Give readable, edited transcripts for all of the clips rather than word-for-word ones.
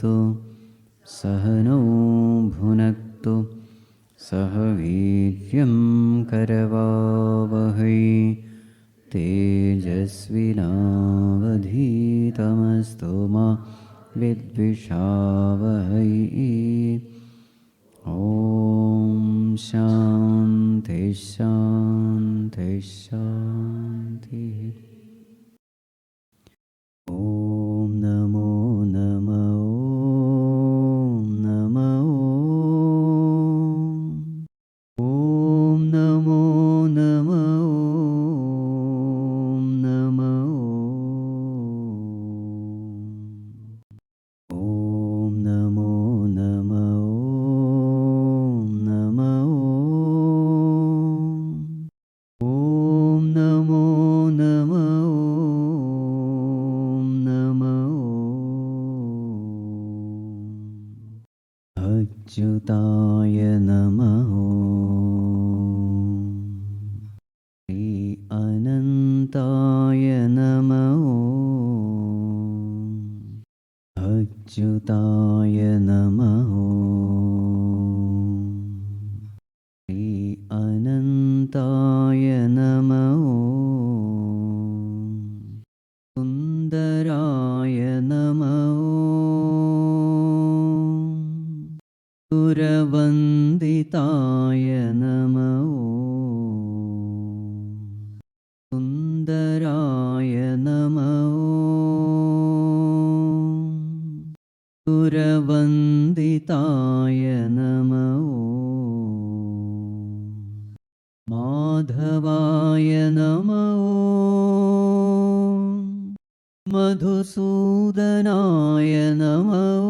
भुनक्तु सह नौ भुनक्तु सह वीर्यं करवावहै तेजस्विनावधीतमस्तु मा विद्विषावहै। ॐ शान्ति शान्ति शान्तिः। ॐ नमो नमः। अच्युताय नमः। श्री अनन्ताय नमः। अच्युताय नमः। श्री अनन्ताय नमः। सुन्दराय नमः। सुरवन्दिताय नमः। सुन्दराय नमः। सुरवन्दिताय नमः। माधवाय नमः। मधुसूदनाय नमः।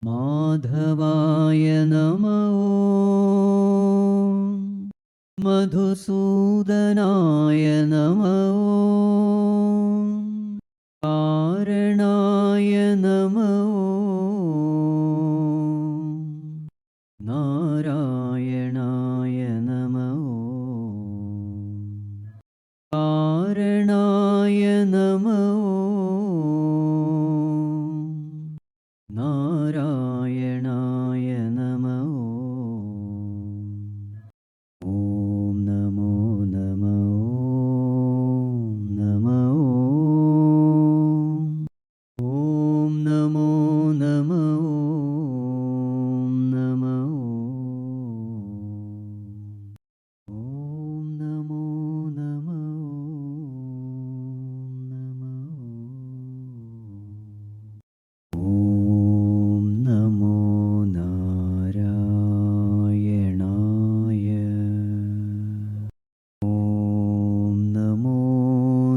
माधवाय नमः। मधुसूदनाय नमः। कारणाय नमः। नारायणाय नमः। कारणाय नमः। नारायणाय नमः। ॐ नमो नमः। नमः। ॐ नमो नमः। नमः। ॐ नमो नमः। नमः। ॐ नमो नारायणाय। ॐ नमो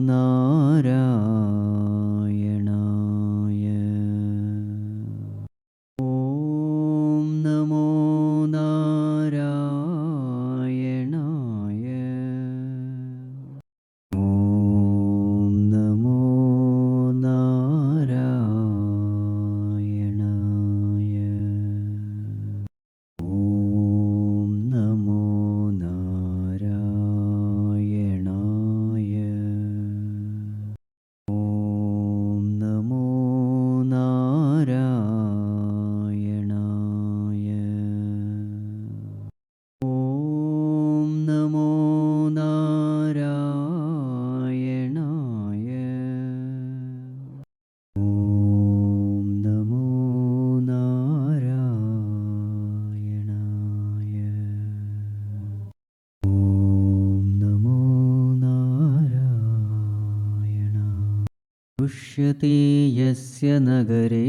नारायणाय। ॐ नमो नारायणाय। ॐ नमो नारायणाय। ॐ नमो नारायणाय। ॐ नमो नारायणाय। ॐ नमो नारायणाय। ॐ नमो नारायणाय। ॐ नमो नारायणाय। दृश्यते यस्य नगरे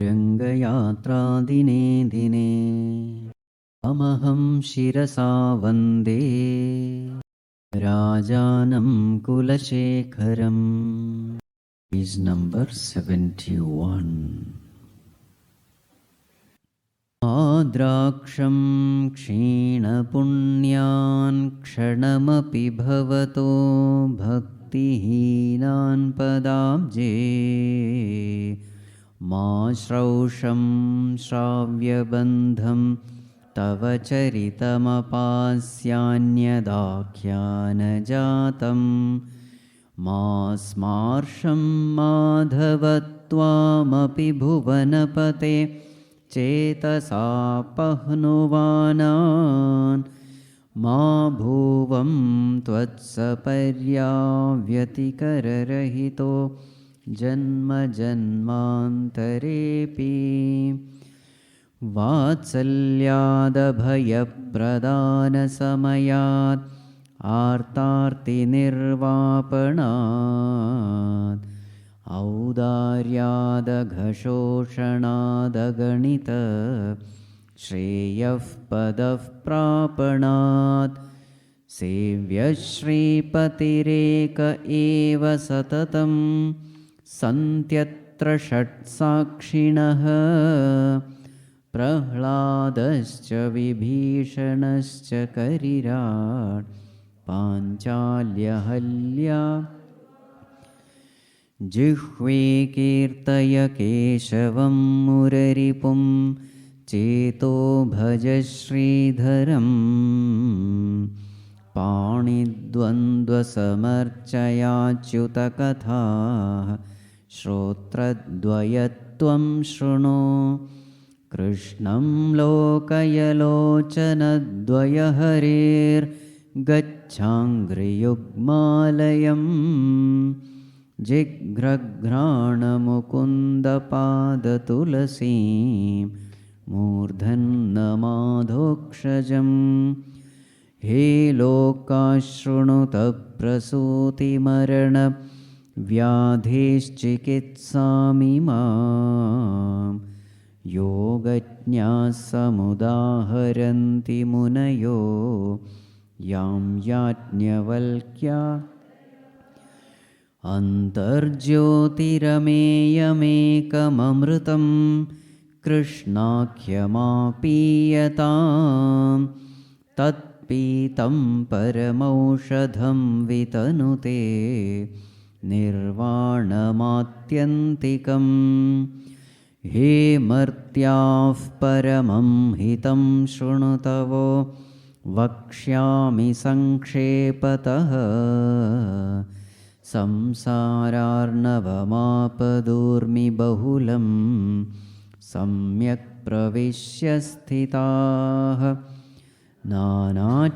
रङ्गयात्रादिने दिने अमहं शिरसा वन्दे राजानं कुलशेखरम्। Is number 71. आद्राक्षं क्षीणपुण्यान् क्षणमपि भवतो भक्तिहीनान् पदाब्जे माश्रौषं श्राव्यबन्धं तव चरितमपास्यान्यदाख्यानजातं मा स्मार्षं माधव त्वामपि भुवनपते चेतसा पह्नुवानान् मा भुवं त्वत्सपर्याव्यतिकररहितो जन्म जन्मान्तरेऽपि वात्सल्यादभयप्रदानसमयात् आर्तार्तिनिर्वापणात् औदार्यादघशोषणादगणित श्रेयः पदः प्रापणात् सेव्यश्रीपतिरेक एव सततं सन्त्यत्र षट्साक्षिणः प्रह्लादश्च विभीषणश्च करिराट् पाञ्चाल्यहल्या जिह्वे कीर्तय केशवं मुररिपुं चेतो भज श्रीधरम् पाणिद्वन्द्वसमर्चयाच्युतकथाः श्रोत्रद्वयत्वं शृणु कृष्णं लोकयलोचनद्वयहरेर्गच्छाङ्घ्रियुग्मालयम् जिघ्रघ्राणमुकुन्दपादतुलसीं मूर्धन्यमाधोक्षजम् हे लोकाशृणुत प्रसूतिमरणव्याधेश्चिकित्सामि मां योगज्ञाः समुदाहरन्ति मुनयो यां याज्ञवल्क्या अन्तर्ज्योतिरमेयमेकममृतं कृष्णाख्यमापीयताम् तत्पीतं परमौषधं वितनुते निर्वाणमात्यन्तिकम् हे मर्त्याः परमं हितं शृणुतवो वक्ष्यामि संक्षेपतः संसारार्णवमापदूर्मि बहुलं सम्यक् प्रविश्य स्थिताः नानाज्ञानमपास्य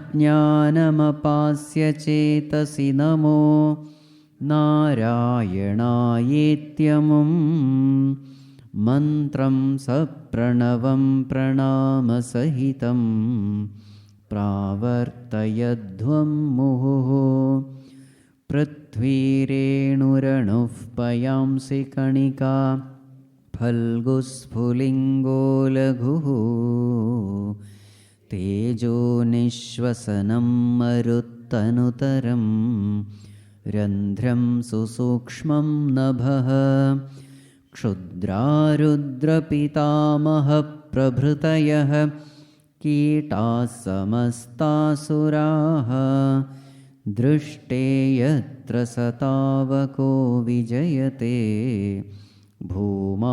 चेतसि नमो नारायणायेत्यमुं मन्त्रं सप्रणवं प्रणामसहितं प्रावर्तयध्वं मुहुः पृथ्वीरेणुरणुः पयांसि कणिका फल्गुस्फुलिङ्गो लघुः तेजो निःश्वसनं मरुत्तनुतरं रन्ध्रं सुसूक्ष्मं नभः क्षुद्रारुद्रपितामहप्रभृतयः कीटाः समस्तासुराः दृष्टे यत्र सतावको विजयते भूमावधूतावधिः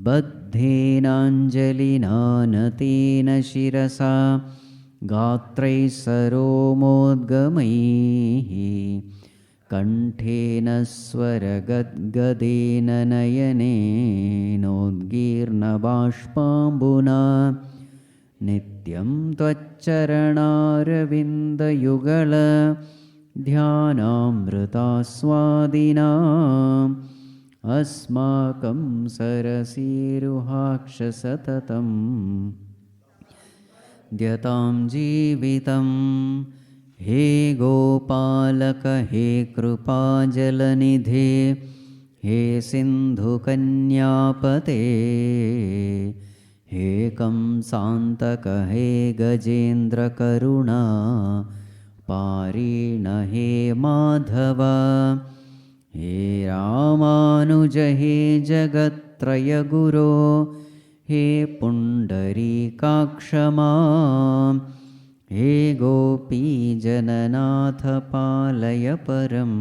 बद्धेनाञ्जलिना नतेन शिरसा गात्रैः सरोमोद्गमैः कण्ठेन स्वरगद्गदेन नयनेनोद्गीर्णबाष्पाम्बुना नित्यं त्वच्चरणारविन्दयुगल ध्यानामृतास्वादिनाम् अस्माकं सरसीरुहाक्ष सततं द्यतां जीवितं हे गोपालक हे कृपाजलनिधे हे सिन्धुकन्यापते हे कंसान्तक हे गजेन्द्रकरुणा पारीण हे माधव हे रामानुज हे जगत्त्रयगुरो हे पुण्डरीकाक्ष मां हे गोपीजननाथ पालय परं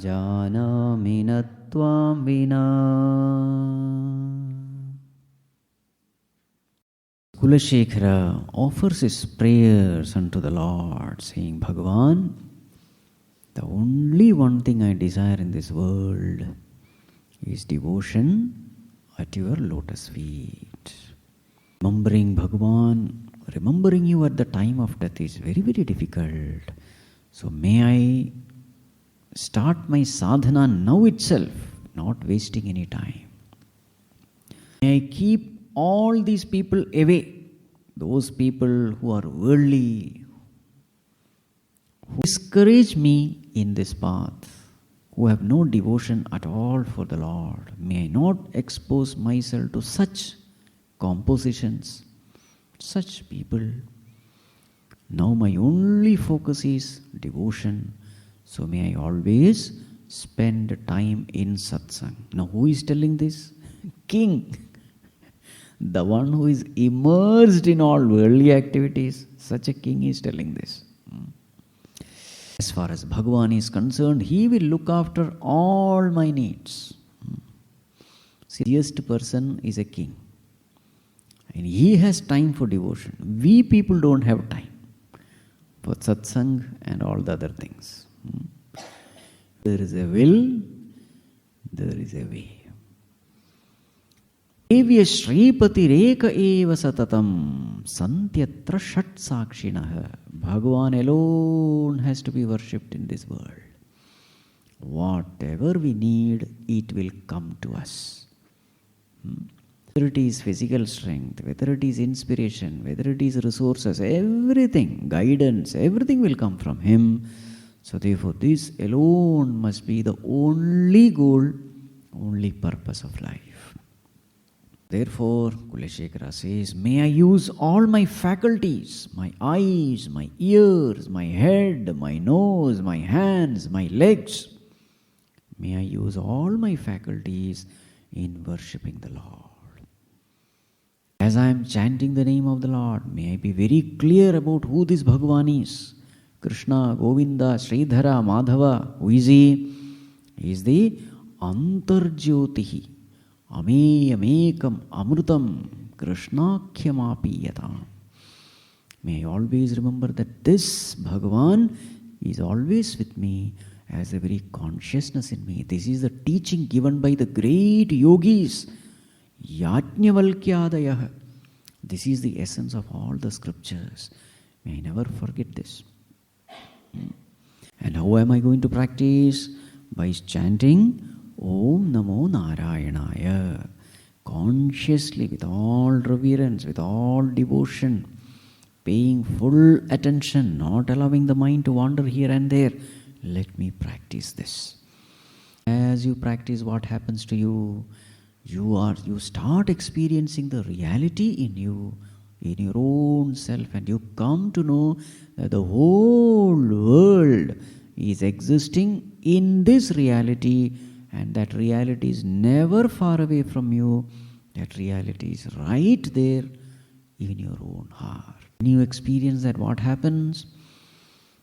जानामि न त्वां विना। Kulashekhara offers his prayers unto the Lord, saying, Bhagavan, the only one thing I desire in this world is devotion at your lotus feet. Remembering Bhagavan, remembering you at the time of death is very, very difficult. So may I start my sadhana now itself, not wasting any time. May I keep all these people away, those people who are worldly, who discourage me in this path, who have no devotion at all for the Lord. May I not expose myself to such compositions, such people. Now my only focus is devotion. So may I always spend time in satsang. Now who is telling this? King. The one who is immersed in all worldly activities. Such a king is telling this. As far as Bhagavan is concerned, he will look after all my needs. See, the richest person is a king. And he has time for devotion. We people don't have time for satsang and all the other things. There is a will, there is a way. Evya Shripati Reka eva satatam santyatra shat sakshinaha. Bhagavan alone has to be worshipped in this world. Whatever we need, it will come to us. Whether it is physical strength, whether it is inspiration, whether it is resources, everything, guidance, everything will come from Him. So therefore, this alone must be the only goal, only purpose of life. Therefore, Kulashekhara says, may I use all my faculties, my eyes, my ears, my head, my nose, my hands, my legs. May I use all my faculties in worshipping the Lord. As I am chanting the name of the Lord, may I be very clear about who this Bhagavan is. Krishna, Govinda, Sridhara, Madhava. Who is he? He is the Antarjyotihi. Amekam Amrutam Krishnakhyamapi Yatam. May I always remember that this Bhagavan is always with me as a very consciousness in me. This is the teaching given by the great yogis, Yajnavalkyadayah. This is the essence of all the scriptures. May I never forget this. And how am I going to practice? By chanting Om Namo Narayanaya, consciously, with all reverence, with all devotion, paying full attention, not allowing the mind to wander here and there. Let me practice this. As you practice, what happens to you? You start experiencing the reality in you, in your own self, and you come to know that the whole world is existing in this reality. And that reality is never far away from you. That reality is right there in your own heart. When you experience that, what happens?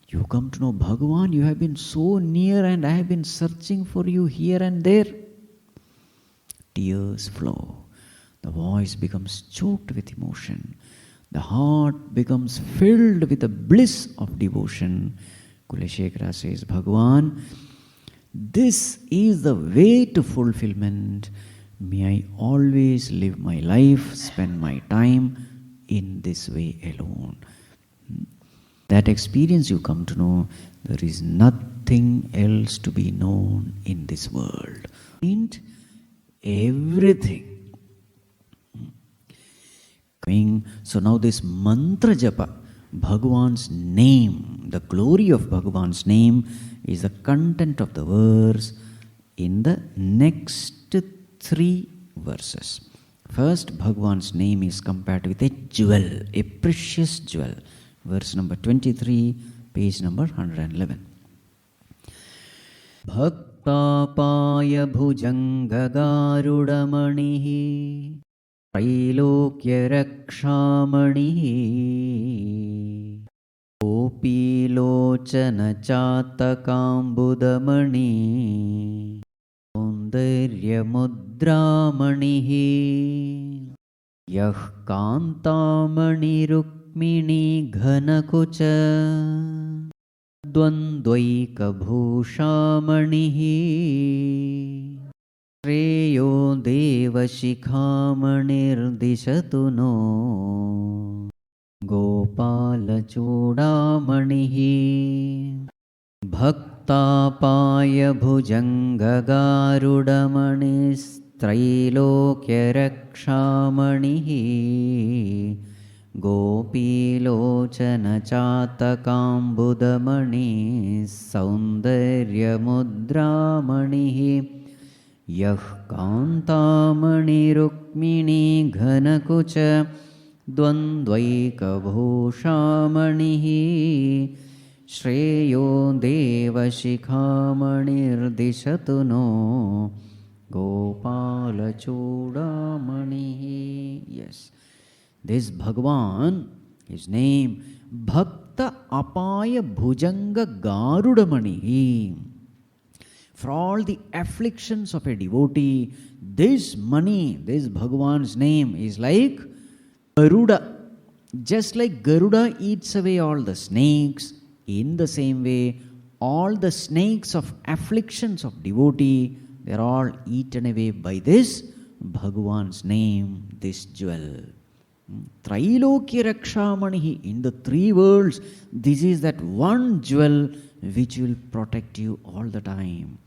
You come to know Bhagavan, you have been so near and I have been searching for you here and there. Tears flow. The voice becomes choked with emotion. The heart becomes filled with the bliss of devotion. Kulashekhara says, Bhagavan, this is the way to fulfillment. May I always live my life, spend my time in this way alone. That experience you come to know, there is nothing else to be known in this world. And everything. So now this mantra japa, Bhagavan's name, the glory of Bhagavan's name is the content of the verse in the next 3 verses. First, Bhagavan's name is compared with a jewel, a precious jewel. Verse number 23, page number 111. Bhaktapaya bhujangagarudamanihi Trailokya rakshamanihi Gopilochana chatakambudamani Saundarya mudramanihi. Yah kantamani rukmini ghanakucha dvandvaika bhushamanihi Shreyo devashikhamanir dishatu no Gopala chudamanihi Bhaktapaya bhujangagarudamanist Trailokya rakshamanihi Gopilochana chatakambudamani Saundarya mudramanihi Yah kantamani rukmini ghanakucha Dvandvaika bhushamanihi Shreyo devashikhamanir dishatu no Gopala chudamanihi. Yes, this Bhagavan, his name Bhakta Apaya Bhujanga Garudamanihi. For all the afflictions of a devotee, this money, this Bhagavan's name is like Garuda. Just like Garuda eats away all the snakes, in the same way, all the snakes of afflictions of devotee, they are all eaten away by this Bhagavan's name, this jewel. Trailokya Rakshamanihi, in the three worlds, this is that one jewel which will protect you all the time.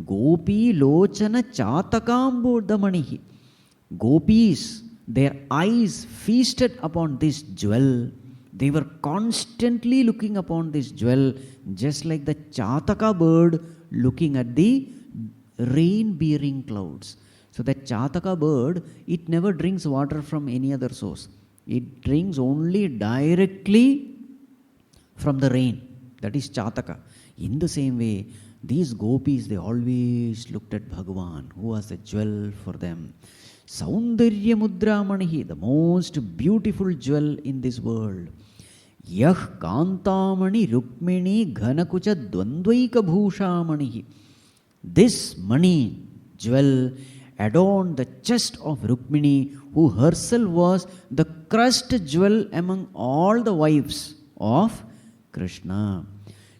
Gopi Lochana Chatakambudamanihi. Gopis, their eyes feasted upon this jewel. They were constantly looking upon this jewel, just like the Chataka bird looking at the rain-bearing clouds. So that Chataka bird, it never drinks water from any other source. It drinks only directly from the rain. That is Chataka. In the same way, these gopis, they always looked at Bhagavan, who was the jewel for them. Saundarya mudramanihi, the most beautiful jewel in this world. Yah kantamani rukmini ghanakucha dvandvaika bhushamanihi. This money, jewel, adorned the chest of Rukmini, who herself was the crushed jewel among all the wives of Krishna.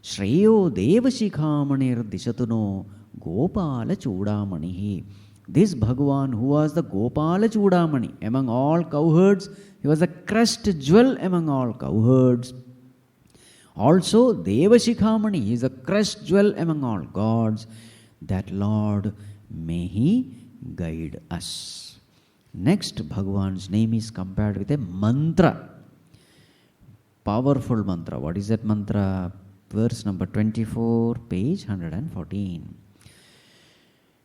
Shreyo devashikhamanir dishatuno Gopala chudamanihi. This Bhagavan, who was the Gopala chudamani among all cowherds, he was the crushed jewel among all cowherds. Also Devashikhamani, he is a crushed jewel among all gods. That Lord, may he guide us. Next, Bhagavan's name is compared with a mantra. Powerful mantra. What is that mantra? Verse number 24, page 114.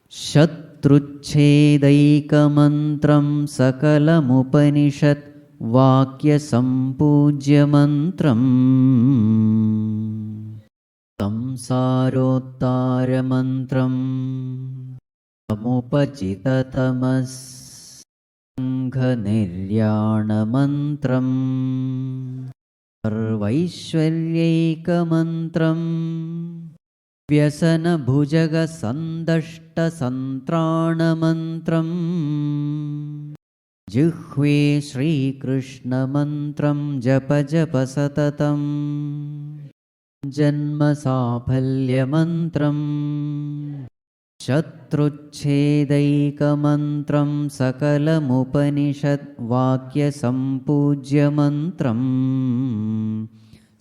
Shatruchedaikamantram sakalamupanishat vakya sampujya mantram samsarottara mantram samupachitatamas sangha niryana mantram sarvaishwaryaika mantram vyasana bhujaga sandashta santrana mantram jihve Shri Krishna mantram japa japa satatam janma safalya mantram shatruchhedaika mantram sakalam upanishad vakya sampujya mantram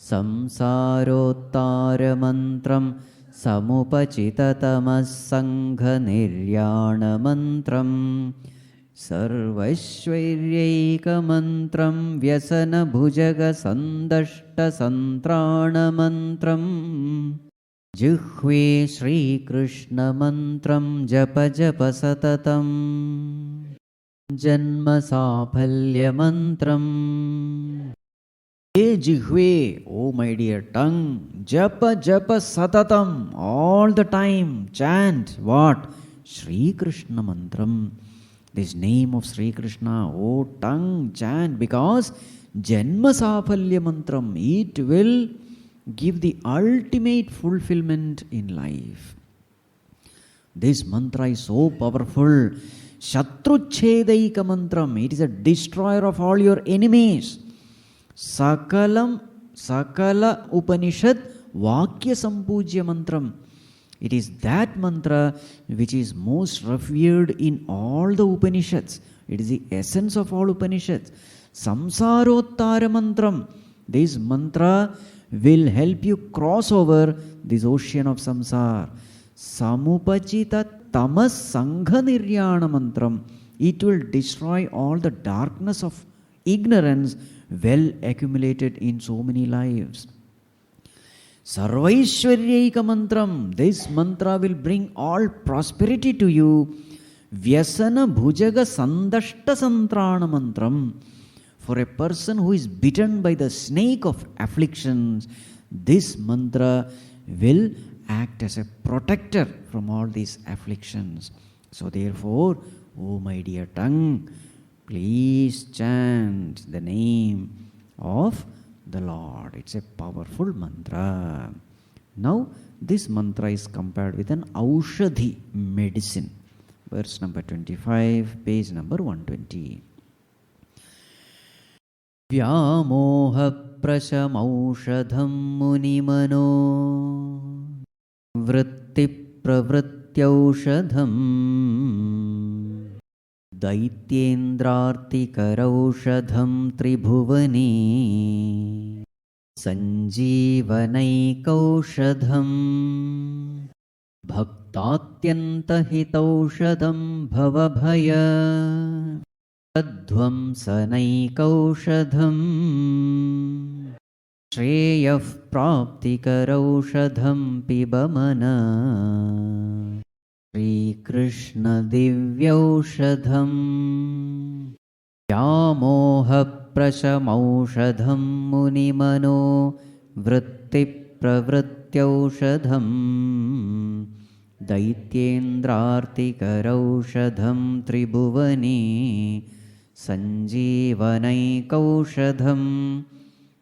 samsarottara mantram samupachitatamas sangha niryana mantram sarvashwaryaika mantram vyasana bhujaga sandashta santrana mantram jihve Shri Krishna mantram japa japa satatam janma safalya mantram. Hey jihve, oh my dear tongue, japa japa satatam, all the time chant what? Shri Krishna mantram. This name of Sri Krishna, oh tongue, chant, because Janma Safalya Mantram, it will give the ultimate fulfillment in life. This mantra is so powerful. Shatruchedaika mantram. It is a destroyer of all your enemies. Sakala Upanishad Vakya Sampujya mantram. It is that mantra which is most revered in all the Upanishads. It is the essence of all Upanishads. Samsarottara mantram. This mantra will help you cross over this ocean of samsara. Samupachita tamas sangha niryana mantram. It will destroy all the darkness of ignorance well accumulated in so many lives. Sarvaishwaryaika mantram. This mantra will bring all prosperity to you. Vyasana bhujaga sandashta santrana mantram. For a person who is bitten by the snake of afflictions, this mantra will act as a protector from all these afflictions. So therefore, O my dear tongue, please chant the name of the Lord. It's a powerful mantra. Now, this mantra is compared with an aushadhi, medicine. Verse number 25, page number 120. Vyamoha prashamaushadham munimano vritti pravrityaushadham Daityendrartikaraushadham tribhuvani Sanjeevanaikaushadham Bhaktatyantahitaushadham bhavabhaya Advamsanaikaushadham Shreyah praptikaraushadham pibamana Shri Krishna divyaushadham Vyamoha prashamaushadham munimano vritti pravrityaushadham Daityendrartikaraushadham tribhuvani Sanjeevanaikaushadham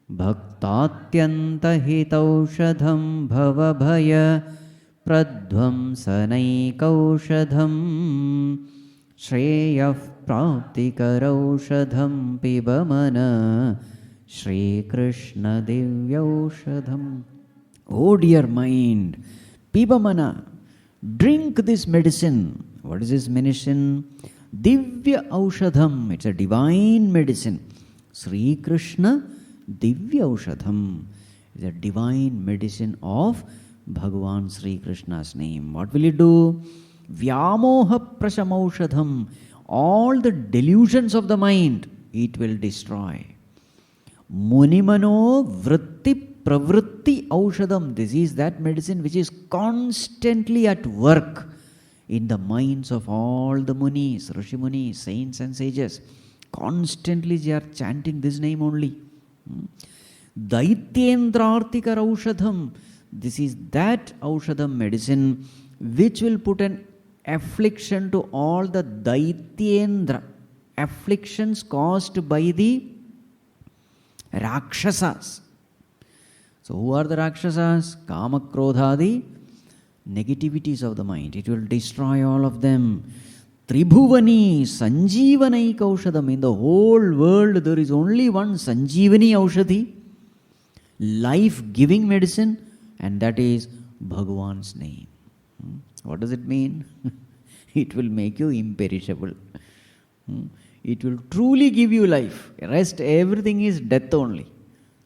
Bhaktatyantahitaushadham bhavabhaya Pradvamsanaikaushadham Shreyah praptikaraushadham pibamana Shri Krishna divyaushadham. Oh dear mind, pibamana, drink this medicine. What is this medicine? Divya aushadham. It's a divine medicine. Sri Krishna Divya aushadham is a divine medicine of Bhagavan Sri Krishna's name. What will it do? Vyamoha prashamaushadham. All the delusions of the mind, it will destroy. Munimano vritti pravritti aushadham. This is that medicine which is constantly at work in the minds of all the munis, Rishi Munis, saints and sages. Constantly they are chanting this name only. Daityendrartikar aushadham. This is that aushadham medicine which will put an affliction to all the Daityendra, afflictions caused by the Rakshasas. So who are the Rakshasas? Kama, Krodhadi, negativities of the mind. It will destroy all of them. Tribhuvani, Sanjeevani Kaushadam. In the whole world there is only one Sanjeevani Aushadhi, life-giving medicine, and that is Bhagavan's name. What does it mean? It will make you imperishable. It will truly give you life. Rest, everything is death only.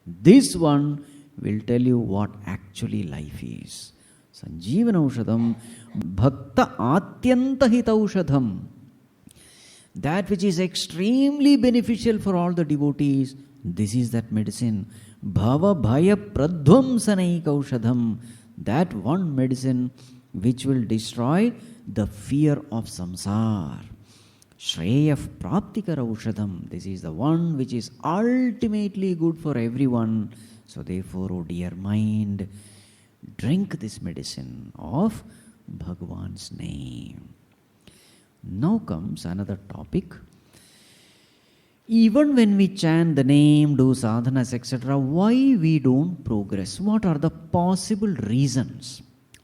This one will tell you what actually life is. Sanjeevana Aushadam, Bhakta Atyanta Hitaushadham. That which is extremely beneficial for all the devotees, this is that medicine. Bhava Bhaya Pradvamsanaikaushadham. That one medicine which will destroy the fear of samsara. Shreyah Praptikara Aushadham. This is the one which is ultimately good for everyone. So therefore, O dear mind, drink this medicine of Bhagavan's name. Now comes another topic. Even when we chant the name, do sadhanas, etc., why we don't progress? What are the possible reasons?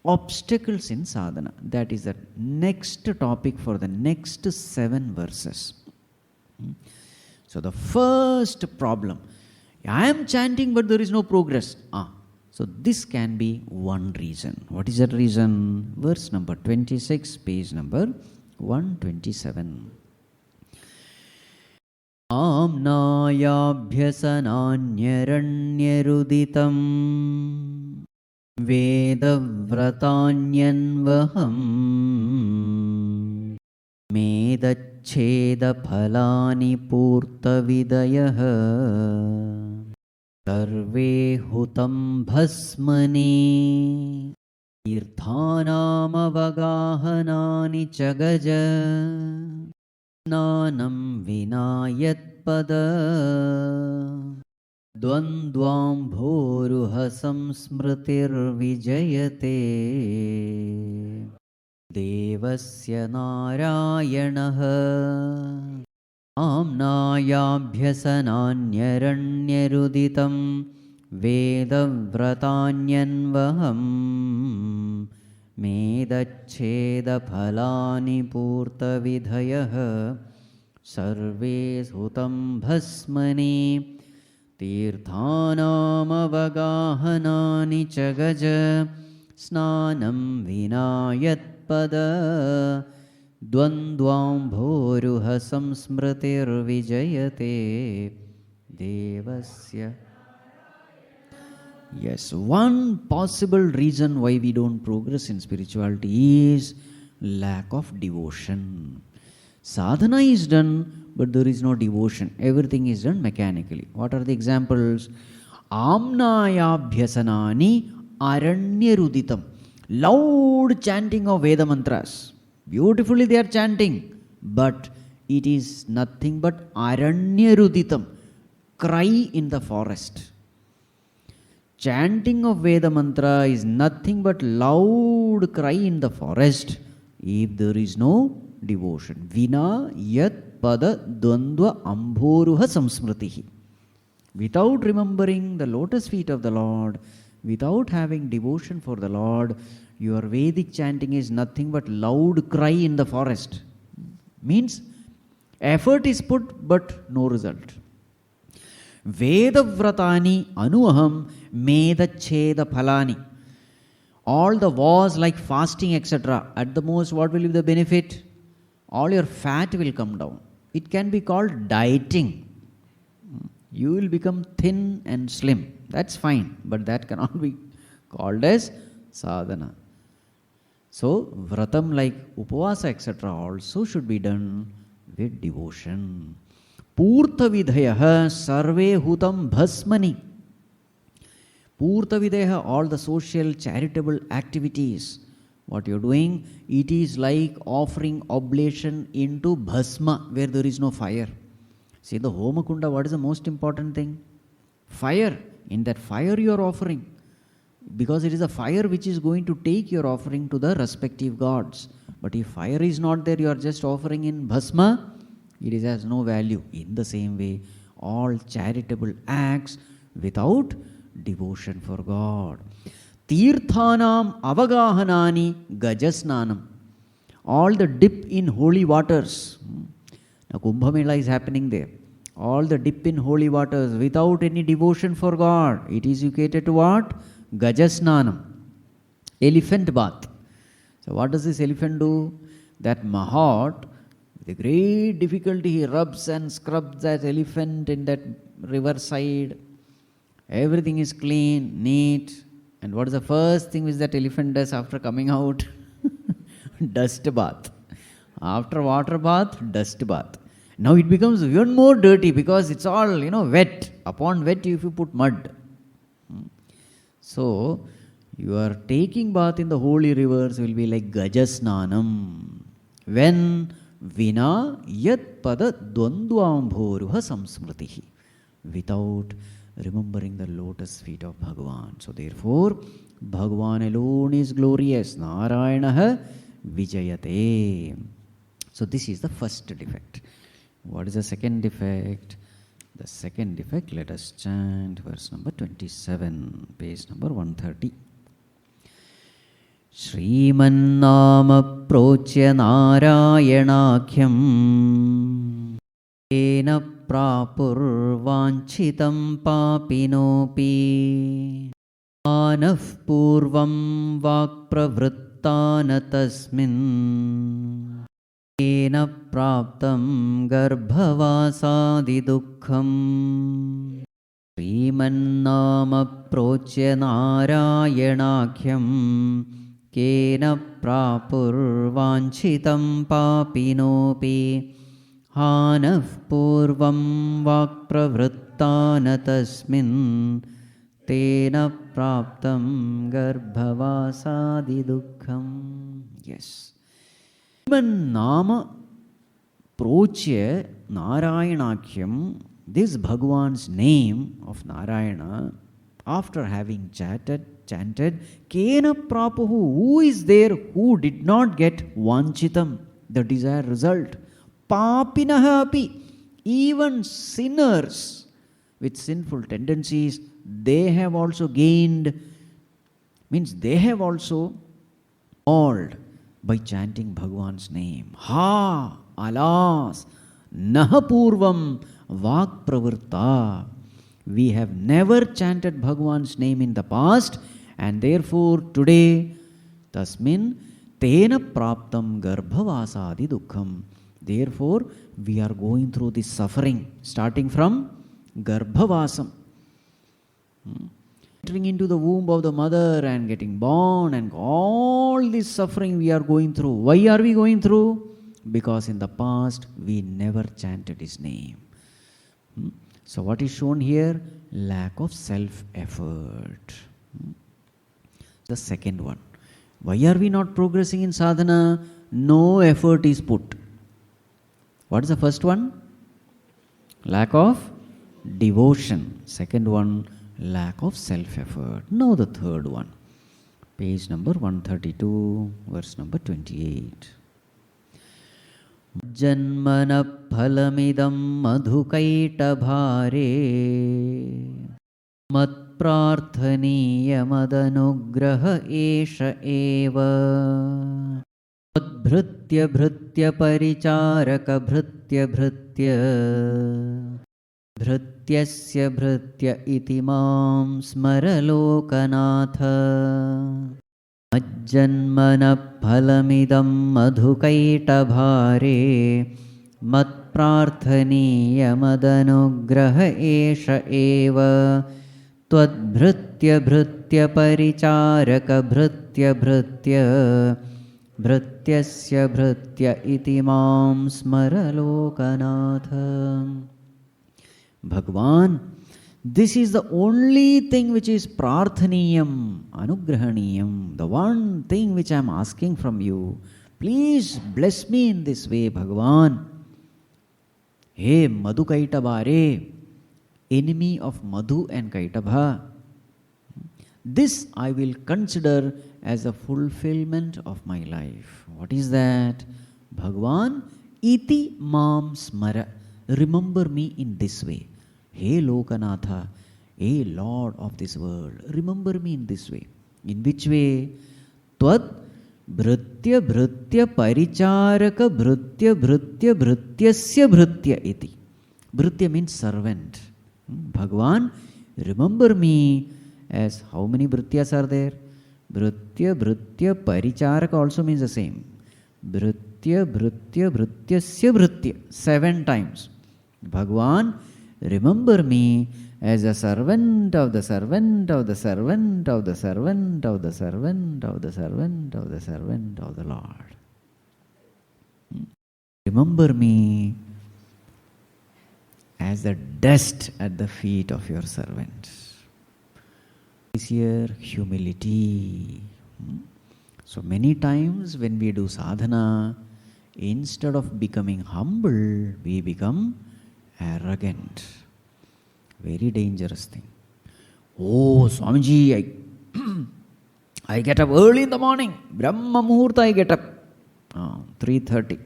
obstacles in sadhana. That is the next topic for the next 7 verses. So the first problem, I am chanting but there is no progress. So this can be one reason. What is that reason? Verse number 26, page number 127. Amnayabhyasananyaranyaruditam Vedavratanyanvaham Medachedaphalani purtavidayah Sarve hutam bhasmani Tirthanamavagahanani chagaja Nanam vinayatpada Dvandvam bhoruhasam smritir vijayate Devasya Narayanaha Amnayabhyasananyaranyaruditam Vedavratanyanvaham Medachedaphalani purtavidayah Sarve hutam bhasmani Tirthanamavagahanani chagaja Snanam vinayatpada Dvandvam bhoruhasam smritir vijayate Devasya. Yes, one possible reason why we don't progress in spirituality is lack of devotion. Sadhana is done, but there is no devotion. Everything is done mechanically. What are the examples? Amnayabhyasanani aranyaruditam. Loud chanting of Veda mantras. Beautifully they are chanting, but it is nothing but aranyaruditam. Cry in the forest. Chanting of Veda mantra is nothing but loud cry in the forest if there is no devotion. Vina yat pada dvandva ambhoruha samsmritihi. Without remembering the lotus feet of the Lord, without having devotion for the Lord, your Vedic chanting is nothing but loud cry in the forest. Means effort is put but no result. Vedavratani anuaham medacheda phalani. All the vows like fasting, etc. At the most, what will be the benefit? All your fat will come down. It can be called dieting. You will become thin and slim. That's fine, but that cannot be called as sadhana. So, vratam like upavasa, etc. also should be done with devotion. Purta vidhayaha sarve hutam bhasmani. Purta vidhayaha, all the social charitable activities. What you are doing, it is like offering oblation into bhasma where there is no fire. See, the Homakunda, what is the most important thing? Fire. In that fire you are offering. Because it is a fire which is going to take your offering to the respective gods. But if fire is not there, you are just offering in bhasma, it has no value. In the same way, all charitable acts without devotion for God. Tirthanam avagahanani gajasnanam. All the dip in holy waters. Now Kumbh Mela is happening there. All the dip in holy waters without any devotion for God. It is equated to what? Gajasnanam. Elephant bath. So what does this elephant do? That Mahat, with great difficulty, he rubs and scrubs that elephant in that riverside. Everything is clean, neat. And what is the first thing which that elephant does after coming out? Dust bath. After water bath, dust bath. Now it becomes even more dirty because it's all, wet. Upon wet, if you put mud. So, you are taking bath in the holy rivers will be like Gajasnanam. When Vina yat pada dvandvambhoruha samsmritihi. Without remembering the lotus feet of Bhagavan. So therefore, Bhagavan alone is glorious. Narayanaha vijayate. So this is the first defect. What is the second defect? The second defect, let us chant verse number 27, page number 130. Srimannama prochya Narayanakhyam Tena prapurvanchitam papinopi Anaf purvam vakpravrittana tasmin Tena praptam garbhavasadi dukkham Srimannama prochya Narayanakhyam Kena prapurvanchitam papinopi Hanaf purvam vakpravrittana tasmin Tena praptam garbhavasadi dukkham. Yes. Nama prochya Narayanakyam, this Bhagavan's name of Narayana, after having chanted, Kena prapuhu, who is there who did not get vanchitam, the desired result? Papinaha api, even sinners with sinful tendencies, they have also gained, means they have also called by chanting Bhagavan's name. Ha, alas, naha purvam vak pravrta. We have never chanted Bhagavan's name in the past, and therefore today, tasmin tena praptam garbhavasadi dukkham. Therefore, we are going through this suffering, starting from garbhavasam. Entering into the womb of the mother and getting born, and all this suffering we are going through. Why are we going through? Because in the past we never chanted His name. So what is shown here? Lack of self-effort. The second one. Why are we not progressing in sadhana? No effort is put. What is the first one? Lack of devotion. Second one, lack of self-effort. Now the third one. Page number 132, verse number 28. Janmana phalamidam madhukaita bhare mat prarthaniya madanugraha esha eva bhritya bhritya paricharaka bhritya bhritya Dhrityasya bhritya iti mam smara lokanatha Ajjanmana phalamidam madhukaita bhare mat prarthaniya madanugraha esha eva Tvad bhritya bhritya paricharaka bhritya bhritya Dhrityasya bhritya iti mam smara lokanatha. Bhagavan, this is the only thing which is prarthaniyam, anugrahaniyam, the one thing which I am asking from you. Please bless me in this way, Bhagavan. Hey, Madhu Kaitabhare, enemy of Madhu and Kaitabha. This I will consider as a fulfillment of my life. What is that? Bhagavan, iti mam smara. Remember me in this way. Hey Lokanatha, hey Lord of this world, remember me in this way. In which way? Tvad bhritya bhritya paricharaka bhritya bhritya bhrityasya bhritya iti. Bhritya means servant. Bhagavan, remember me as how many bhrityas are there? Bhritya bhritya paricharaka also means the same. Bhritya bhritya bhrityasya bhritya. 7 times. Bhagavan, remember me as a servant of the servant of the servant of the servant of the servant of the servant of the servant of the Lord. Remember me as the dust at the feet of your servant. Is here humility. So many times when we do sadhana, instead of becoming humble, we become arrogant. Very dangerous thing. Oh, Swamiji, I get up early in the morning. Brahma Muhurta I get up. 3:30.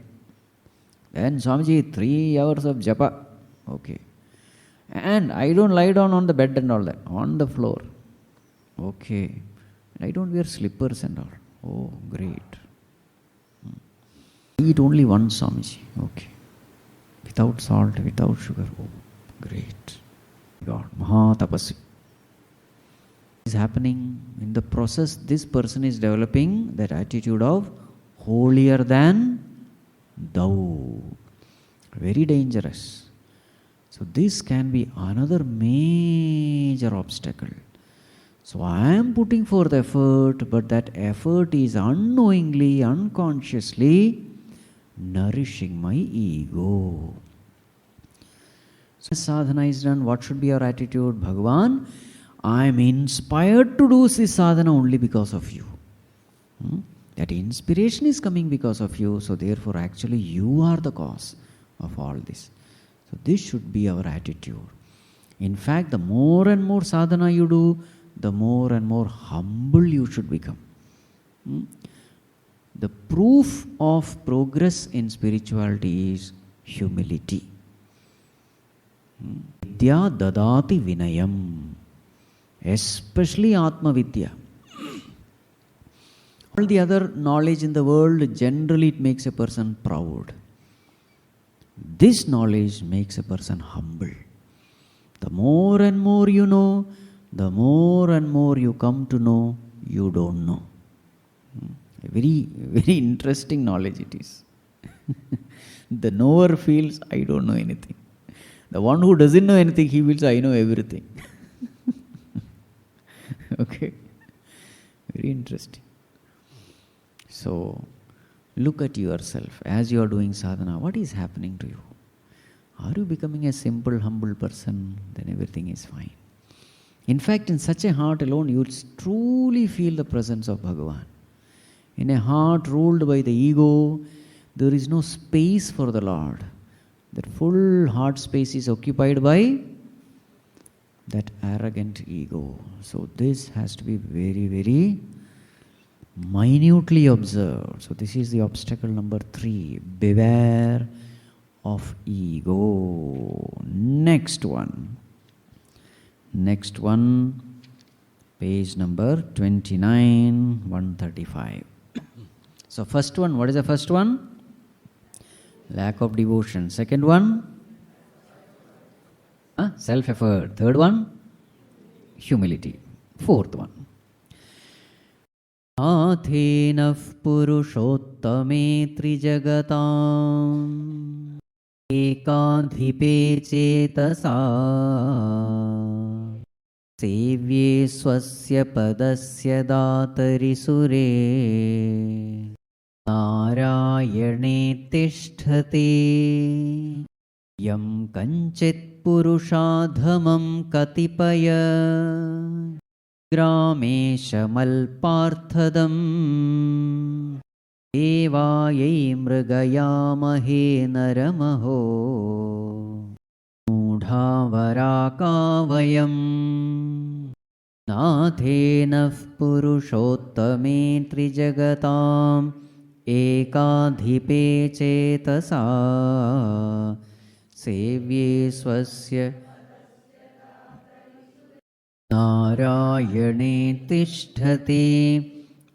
Then Swamiji, 3 hours of japa. Okay. And I don't lie down on the bed and all that. On the floor. Okay. I don't wear slippers and all. Oh, great. Eat only one, Swamiji. Okay. Without salt, without sugar. Oh, great. God, Mahatapasvi. Is happening in the process. This person is developing that attitude of holier than thou. Very dangerous. So this can be another major obstacle. So I am putting forth effort, but that effort is unknowingly, unconsciously nourishing my ego. So sadhana is done. What should be our attitude? Bhagavan, I am inspired to do this sadhana only because of you. That inspiration is coming because of you. So therefore actually you are the cause of all this. So this should be our attitude. In fact, the more and more sadhana you do, the more and more humble you should become. The proof of progress in spirituality is humility. Vidya dadati vinayam. Especially Atma Vidya. All the other knowledge in the world, generally it makes a person proud. This knowledge makes a person humble. The more and more you know, the more and more you come to know you don't know. A very, very interesting knowledge it is. The knower feels, I don't know anything. The one who doesn't know anything, he feels, I know everything. Okay? Very interesting. So, look at yourself as you are doing sadhana. What is happening to you? Are you becoming a simple, humble person? Then everything is fine. In fact, in such a heart alone, you will truly feel the presence of Bhagavan. In a heart ruled by the ego, there is no space for the Lord. That full heart space is occupied by that arrogant ego. So this has to be very, very minutely observed. So this is the obstacle number 3. Beware of ego. Next one, page number 29, 135. So first one, what is the first one? Lack of devotion. Second one, self-effort. Third one, humility. Fourth one, athenah purushottame trijagatam ekadhipe chetasa sevye swasya padasya datari sure narayane tishthate yam kanchit purushadhamam katipaya grameshamalparthadam evayai mrugayamahe naramaho mudhavaraka nathenah purushottame trijagatam ekadhipe chetasa sevye swasya narayane tishthate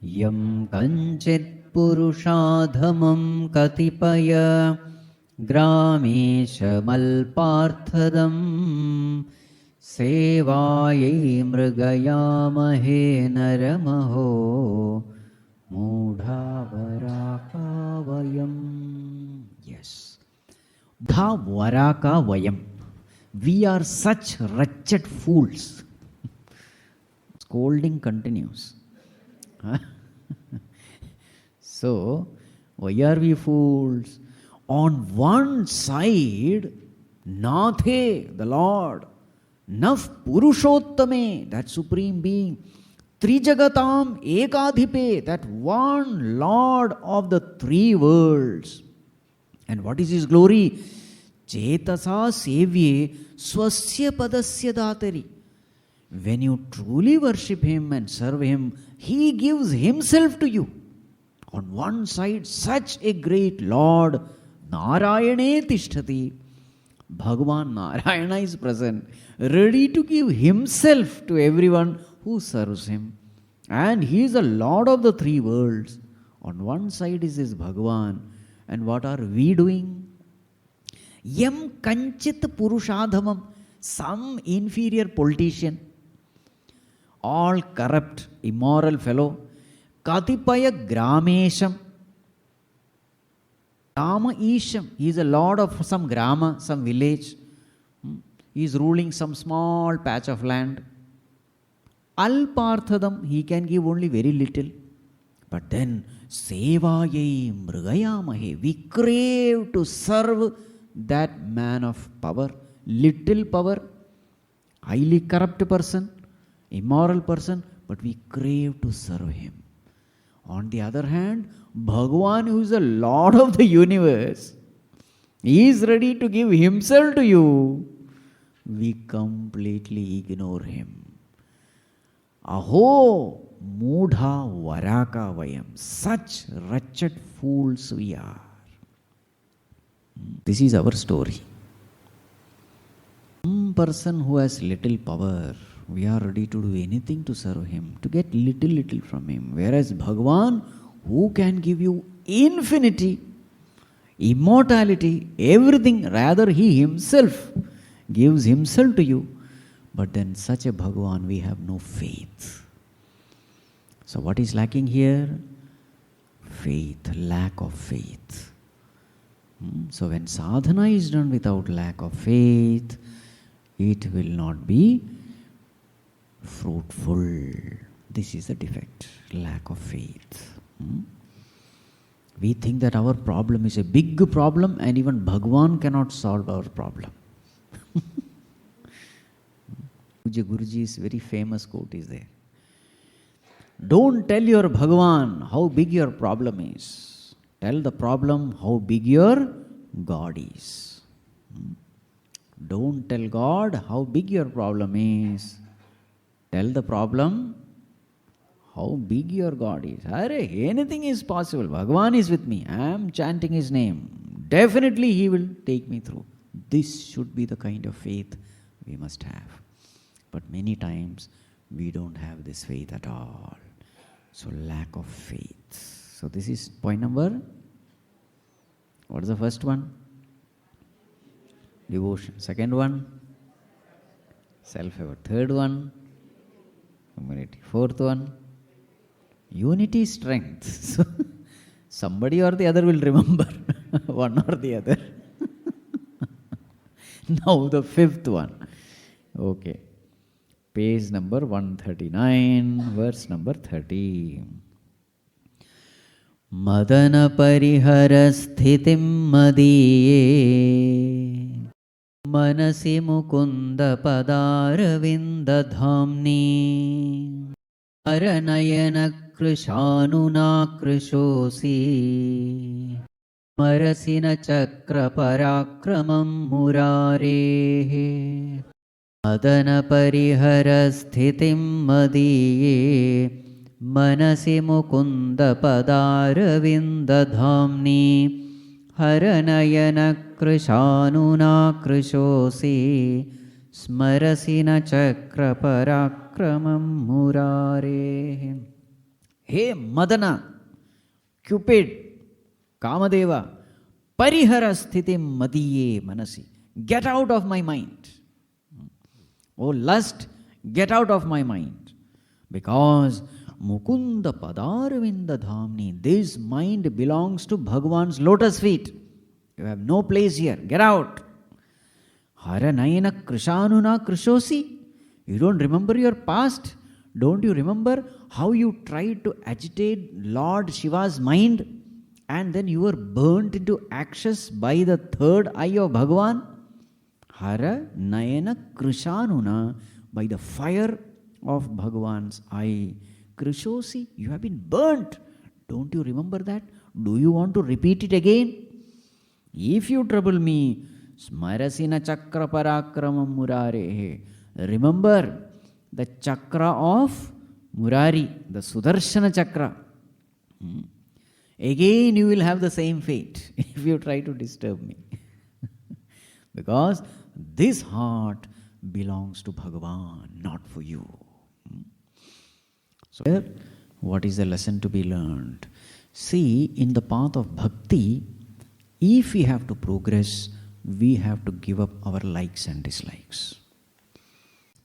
yam kanchit purushadhamam katipaya grameshamalparthadam sevayai mrugayamahe naramaho mudhavaraka. Yes. Dhavaraka vayam. We are such wretched fools. Scolding continues. So, why are we fools? On one side, Nathe, the Lord, Naf Purushottame, that Supreme Being, Trijagatam Ekadhipe, that one Lord of the 3 worlds. And what is His glory? Chetasa Sevye Swasya Padasya Datari. When you truly worship Him and serve Him, He gives Himself to you. On one side, such a great Lord, Narayane Tishtati. Bhagavan Narayana is present, ready to give Himself to everyone who serves Him. And he is the Lord of the three worlds. On one side is this Bhagavan. And what are we doing? Yam kanchit purushadhamam. Some inferior politician, all corrupt, immoral fellow. Katipaya gramesham. Grama Isham. He is a lord of some grama, some village. He is ruling some small patch of land. Alparthadam, he can give only very little. But then, Sevayai Mrigayamahe, we crave to serve that man of power, little power, highly corrupt person, immoral person, but we crave to serve him. On the other hand, Bhagavan, who is the Lord of the universe, he is ready to give himself to you. We completely ignore him. Aho mudha varaka vayam. Such wretched fools we are. This is our story. Some person who has little power, we are ready to do anything to serve him, to get little from him. Whereas Bhagavan, who can give you infinity, immortality, everything, rather he himself gives himself to you. But then such a Bhagavan, we have no faith. So what is lacking here? Faith, lack of faith. So when sadhana is done without lack of faith, it will not be fruitful. This is the defect, lack of faith. We think that our problem is a big problem and even Bhagavan cannot solve our problem. Guruji's very famous quote is there. Don't tell your Bhagavan how big your problem is. Tell the problem how big your God is. Don't tell God how big your problem is. Tell the problem how big your God is. Anything is possible. Bhagavan is with me. I am chanting his name. Definitely he will take me through. This should be the kind of faith we must have. But many times we don't have this faith at all. So lack of faith. So this is point number. What is the first one? Devotion. Second one? Self-effort. Third one? Humility. Fourth one? Unity, strength. So somebody or the other will remember. One or the other. Now the fifth one. Okay. Page number 139, verse number 30. Madana parihara sthitim madiye manasi mukunda padaravinda dhamni aranayana krishanuna krishosi marasina chakra parakramam murarehe. Madana parihara sthitim madiye manasi mukunda padaravinda dhamni haranayana krishanuna krishosi smarasina chakra parakramam murare. Hey Madana, Cupid, Kamadeva, parihara sthitim madiye manasi. Get out of my mind. Oh lust, get out of my mind. Because Mukunda Padaravinda Dhamni, this mind belongs to Bhagavan's lotus feet. You have no place here. Get out. Haranayana Krishanuna Krishosi. You don't remember your past? Don't you remember how you tried to agitate Lord Shiva's mind and then you were burnt into ashes by the third eye of Bhagavan? Haranayana Krishanuna, by the fire of Bhagavan's eye. Krishosi, you have been burnt. Don't you remember that? Do you want to repeat it again? If you trouble me, smarasina chakra parakramam murare. Remember the chakra of Murari, the Sudarshana chakra. Again you will have the same fate if you try to disturb me. Because this heart belongs to Bhagavan, not for you. So here, what is the lesson to be learned? See, in the path of bhakti, if we have to progress, we have to give up our likes and dislikes.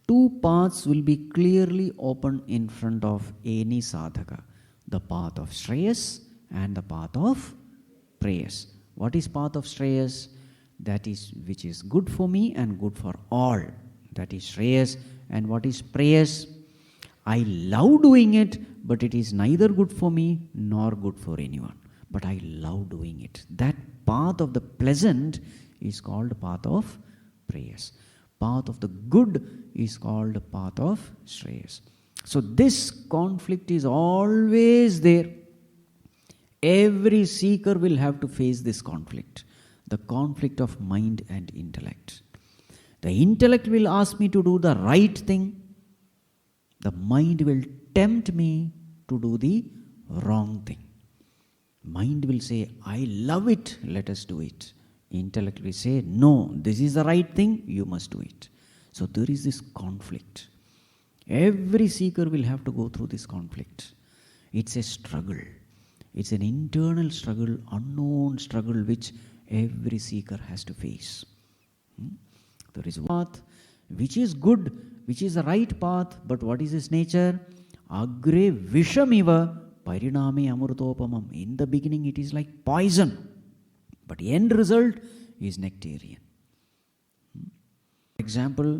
Two paths will be clearly open in front of any sadhaka. The path of Shreyas and the path of Preyas. What is path of Shreyas? That is which is good for me and good for all. That is Shreyas. And what is Preyas? I love doing it, but it is neither good for me nor good for anyone. But I love doing it. That path of the pleasant is called path of Preyas. Path of the good is called path of Shreyas. So this conflict is always there. Every seeker will have to face this conflict. The conflict of mind and intellect. The intellect will ask me to do the right thing. The mind will tempt me to do the wrong thing. Mind will say, I love it, let us do it. Intellect will say, no, this is the right thing, you must do it. So there is this conflict. Every seeker will have to go through this conflict. It's a struggle. It's an internal struggle, unknown struggle which every seeker has to face. There is one path which is good, which is the right path, but what is its nature? Agre vishamiva pariname amrutopamam. In the beginning it is like poison, but the end result is nectarian. Example,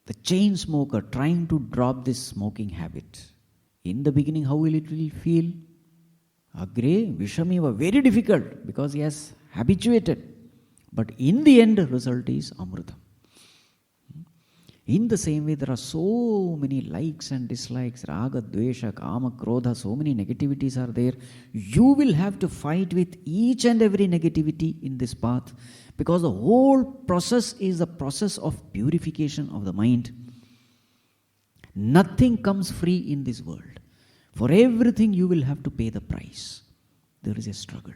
the chain smoker trying to drop this smoking habit. In the beginning, how will it feel? Agre vishamiva, very difficult because he has habituated. But in the end, result is amrutam. In the same way, there are so many likes and dislikes, raga, dvesha, kama, krodha, so many negativities are there. You will have to fight with each and every negativity in this path, because the whole process is the process of purification of the mind. Nothing comes free in this world. For everything you will have to pay the price. There is a struggle.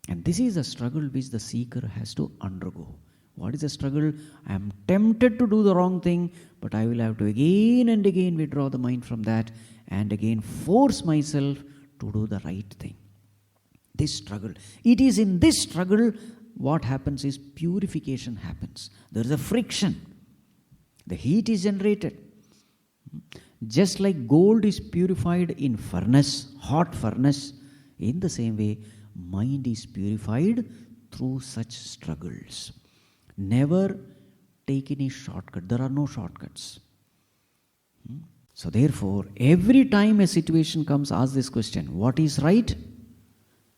And this is a struggle which the seeker has to undergo. What is the struggle? I am tempted to do the wrong thing, but I will have to again and again withdraw the mind from that and again force myself to do the right thing. This struggle. It is in this struggle what happens is purification happens. There is a friction. The heat is generated. Just like gold is purified in furnace, hot furnace, in the same way, mind is purified through such struggles. Never take any shortcut. There are no shortcuts. So therefore, every time a situation comes, ask this question: what is right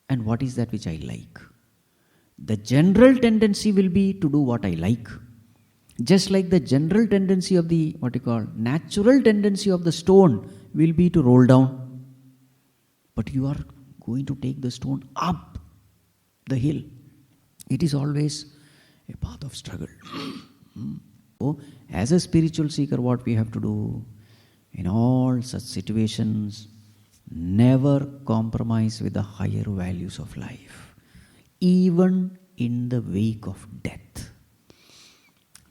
and what is that which I like? The general tendency will be to do what I like. Just like the general tendency of the, natural tendency of the stone will be to roll down. But you are going to take the stone up the hill. It is always a path of struggle. So, as a spiritual seeker, what we have to do in all such situations, never compromise with the higher values of life, even in the wake of death.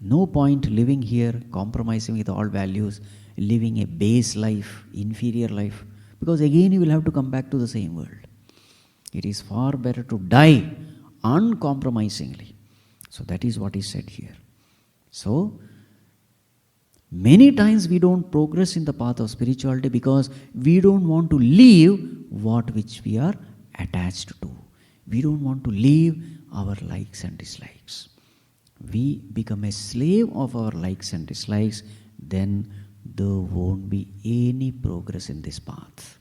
No point living here, compromising with all values, living a base life, inferior life, because again you will have to come back to the same world. It is far better to die uncompromisingly. So that is what is said here. So, many times we don't progress in the path of spirituality because we don't want to leave what which we are attached to. We don't want to leave our likes and dislikes. We become a slave of our likes and dislikes, then there won't be any progress in this path.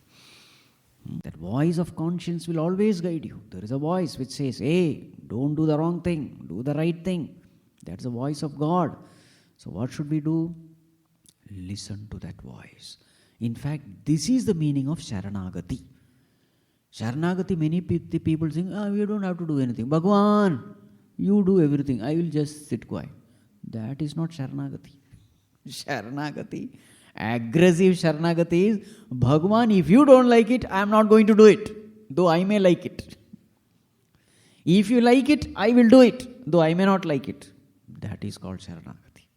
That voice of conscience will always guide you. There is a voice which says, hey, don't do the wrong thing, do the right thing. That's the voice of God. So what should we do? Listen to that voice. In fact, this is the meaning of Sharanagati. Sharanagati, many people think, we don't have to do anything. Bhagwan, you do everything. I will just sit quiet. That is not Sharanagati. Sharanagati, aggressive Sharanagati is, Bhagwan, if you don't like it, I am not going to do it, though I may like it. If you like it, I will do it, though I may not like it. That is called Sharanagati.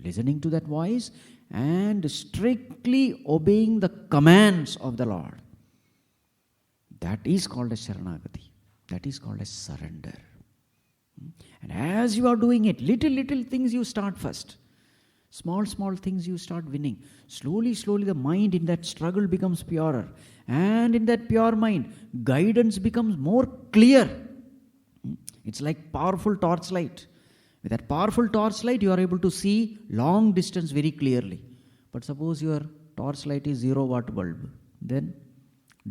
Listening to that voice and strictly obeying the commands of the Lord. That is called as Sharanagati. That is called as surrender. And as you are doing it, little things you start first. Small things you start winning. Slowly the mind in that struggle becomes purer. And in that pure mind, guidance becomes more clear. It's like powerful torchlight. With that powerful torchlight, you are able to see long distance very clearly. But suppose your torchlight is 0-watt bulb, then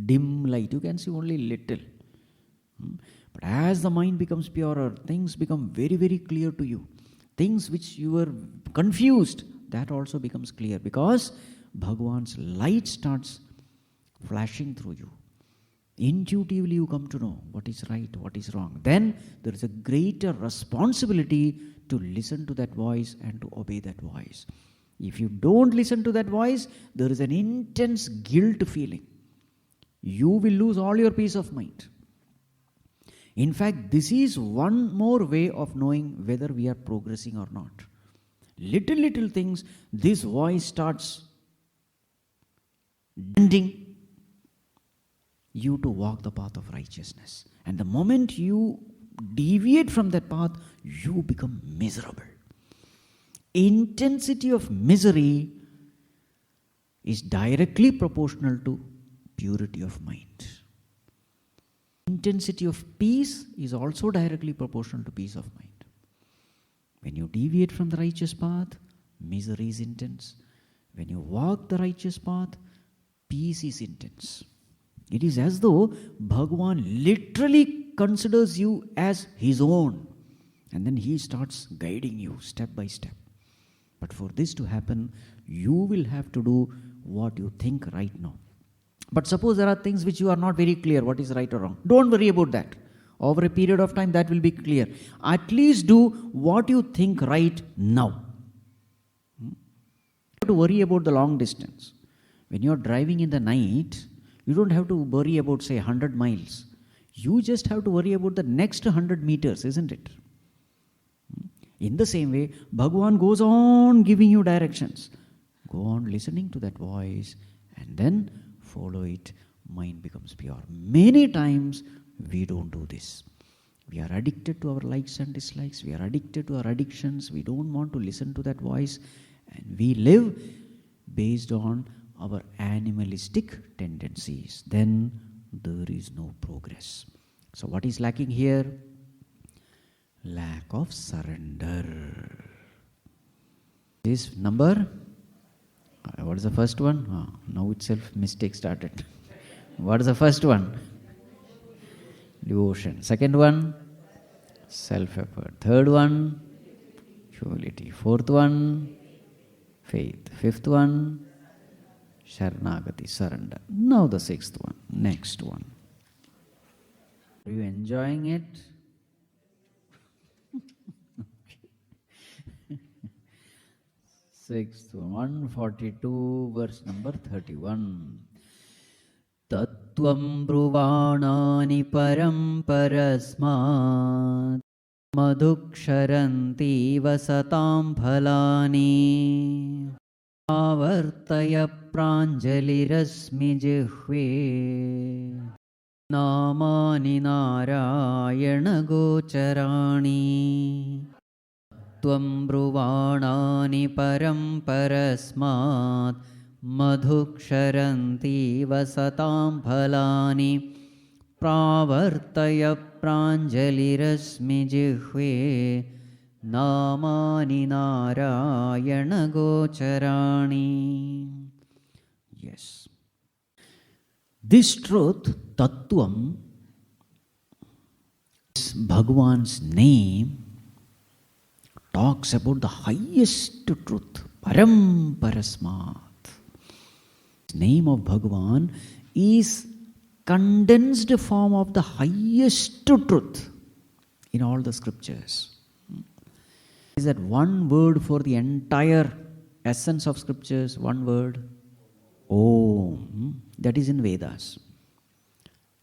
dim light, you can see only little. But as the mind becomes purer, things become very clear to you. Things which you were confused, that also becomes clear, because Bhagavan's light starts flashing through you. Intuitively you come to know what is right, what is wrong. Then there is a greater responsibility to listen to that voice and to obey that voice. If you don't listen to that voice, there is an intense guilt feeling. You will lose all your peace of mind. In fact, this is one more way of knowing whether we are progressing or not. Little things, this voice starts demanding you to walk the path of righteousness. And the moment you deviate from that path, you become miserable. Intensity of misery is directly proportional to purity of mind. Intensity of peace is also directly proportional to peace of mind. When you deviate from the righteous path, misery is intense. When you walk the righteous path, peace is intense. It is as though Bhagavan literally considers you as his own, and then he starts guiding you step by step. But for this to happen, you will have to do what you think right now. But suppose there are things which you are not very clear what is right or wrong. Don't worry about that. Over a period of time that will be clear. At least do what you think right now. You have to worry about the long distance. When you are driving in the night, you don't have to worry about, say, 100 miles. You just have to worry about the next 100 meters, isn't it? In the same way, Bhagavan goes on giving you directions. Go on listening to that voice and then follow it. Mind becomes pure. Many times we don't do this. We are addicted to our likes and dislikes. We are addicted to our addictions. We don't want to listen to that voice. And we live based on our animalistic tendencies. Then there is no progress. So what is lacking here? Lack of surrender. This number, what is the first one? Now itself mistake started. What is the first one? Devotion. Second one, self-effort. Third one, humility. Fourth one, faith. Fifth one, Sharanagati, surrender. Now the sixth one, next one. Are you enjoying it? Sixth one, 142, verse number 31. Tattvam bruvāṇāni param parasmāt madhuksharanti vasatam phalāni avartaya pranjalirasmi jihve namani narayana gocharaṇi. Tvam bruvāṇāni param parasmāt madhuksharanti vasatam phalāni pravartaya pranjalirasmi jihve namani narayana gocharaṇi. Yes. This truth, Tattvam, is Bhagavan's name, talks about the highest truth, Param Parasmat. The name of Bhagavan is condensed form of the highest truth in all the scriptures. Is that one word for the entire essence of scriptures? One word, Om. That is in Vedas.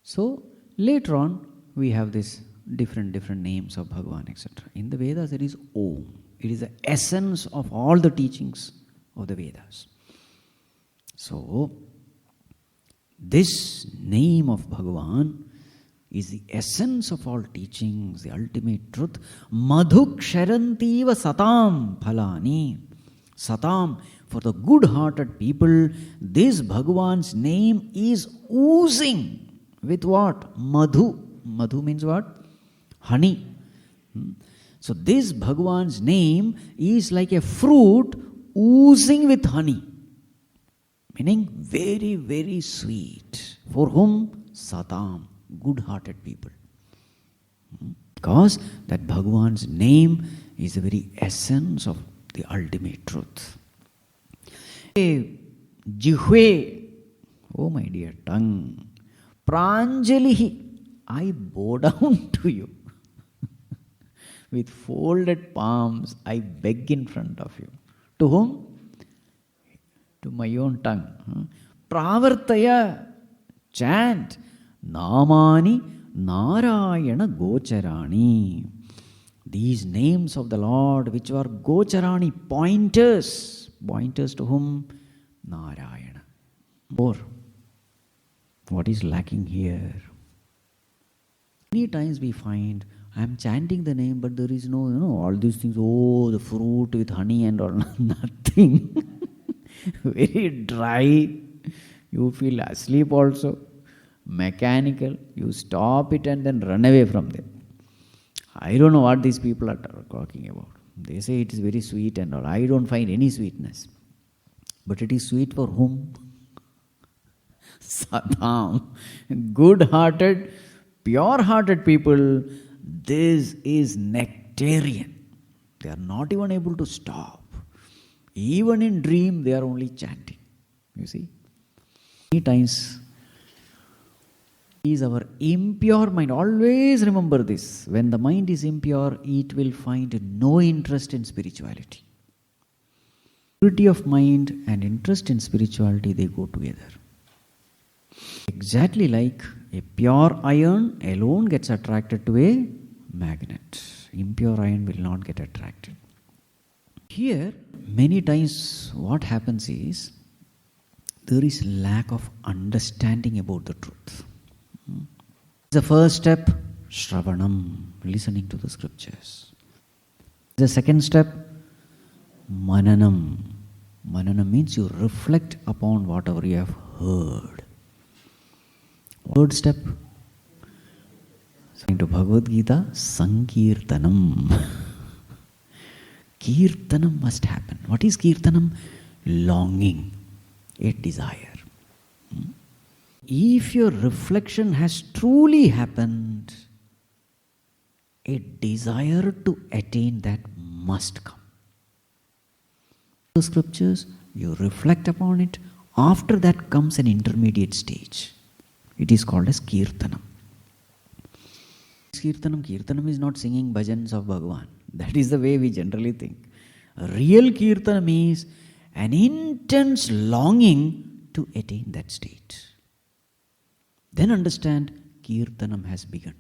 So later on we have this different names of Bhagavan, etc. In the Vedas there is Om. It is the essence of all the teachings of the Vedas. So, this name of Bhagavan is the essence of all teachings, the ultimate truth. Madhuksharantiva satam phalani. Satam, for the good-hearted people, this Bhagavan's name is oozing with what? Madhu. Madhu means what? Honey. So this Bhagavan's name is like a fruit oozing with honey. Meaning very, very sweet. For whom? Satam. Good-hearted people. Because that Bhagavan's name is the very essence of the ultimate truth. Jihve, oh my dear tongue, Pranjalihi, I bow down to you. With folded palms, I beg in front of you. To whom? To my own tongue. Pravartaya, chant. Namani Narayana Gocharani. These names of the Lord, which are Gocharani, pointers. Pointers to whom? Narayana. Or, what is lacking here? Many times we find, I am chanting the name, but there is no, all these things, the fruit with honey and all, nothing. Very dry. You feel asleep also. Mechanical. You stop it and then run away from them. I don't know what these people are talking about. They say it is very sweet and all. I don't find any sweetness. But it is sweet for whom? Satam. Good-hearted, pure-hearted people, this is nectarian. They are not even able to stop. Even in dream, they are only chanting. You see? Many times, is our impure mind. Always remember this. When the mind is impure, it will find no interest in spirituality. Purity of mind and interest in spirituality, they go together. Exactly like a pure iron alone gets attracted to a magnet. Impure iron will not get attracted. Here, many times what happens is, there is lack of understanding about the truth. The first step, Shravanam, listening to the scriptures. The second step, Mananam. Mananam means you reflect upon whatever you have heard. Third step, into Bhagavad Gita, Sankirtanam. Kirtanam must happen. What is Kirtanam? Longing, a desire. If your reflection has truly happened, a desire to attain that must come. The scriptures, you reflect upon it. After that comes an intermediate stage. It is called as Kirtanam. Kirtanam is not singing bhajans of Bhagavan. That is the way we generally think. Real Kirtanam is an intense longing to attain that state. Then understand, Kirtanam has begun.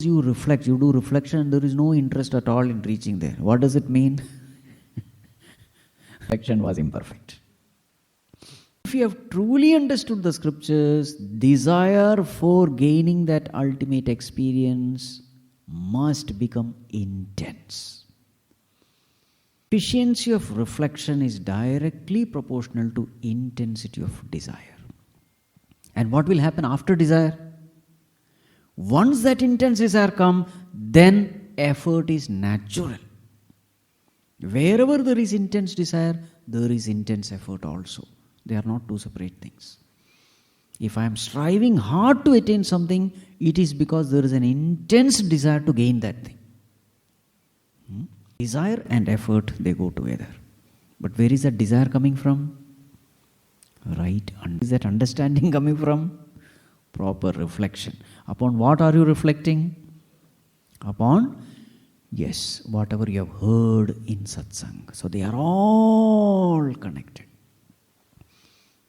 You reflect, you do reflection, and there is no interest at all in reaching there. What does it mean? Reflection was imperfect. If you have truly understood the scriptures, desire for gaining that ultimate experience must become intense. Efficiency of reflection is directly proportional to intensity of desire. And what will happen after desire? Once that intense desire comes, then effort is natural. Wherever there is intense desire, there is intense effort also. They are not two separate things. If I am striving hard to attain something, it is because there is an intense desire to gain that thing. Desire and effort, they go together. But where is that desire coming from? Right. Is that understanding coming from? Proper reflection. Upon what are you reflecting? Upon, yes, whatever you have heard in satsang. So they are all connected.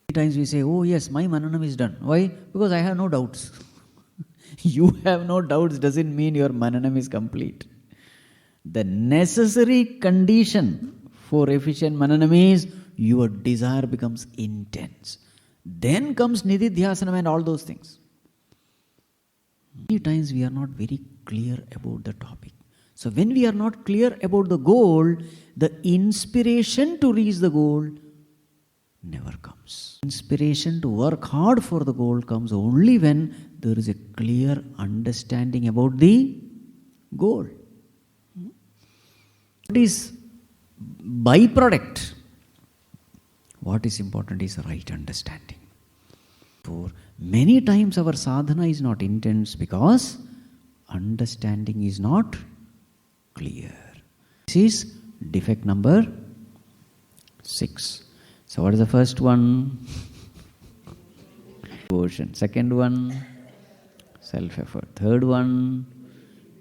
Many times we say, oh yes, my mananam is done. Why? Because I have no doubts. You have no doubts doesn't mean your mananam is complete. The necessary condition 4 efficient manana means your desire becomes intense. Then comes nididhyasanam and all those things. Many times we are not very clear about the topic. So when we are not clear about the goal, the inspiration to reach the goal never comes. Inspiration to work hard for the goal comes only when there is a clear understanding about the goal. What is byproduct? What is important is right understanding. For many times our sadhana is not intense because understanding is not clear. This is defect number 6. So what is the first one? Devotion. Second one, self-effort. Third one,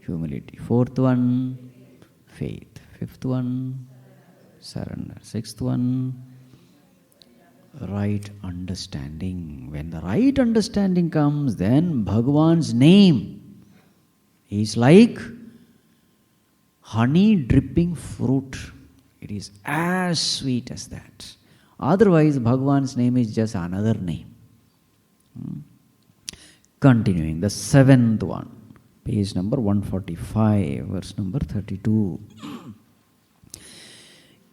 humility. Fourth one, faith. Fifth one, surrender. Sixth one, right understanding. When the right understanding comes, then Bhagavan's name is like honey dripping fruit. It is as sweet as that. Otherwise, Bhagavan's name is just another name. Continuing, the 7th one, page number 145, verse number 32.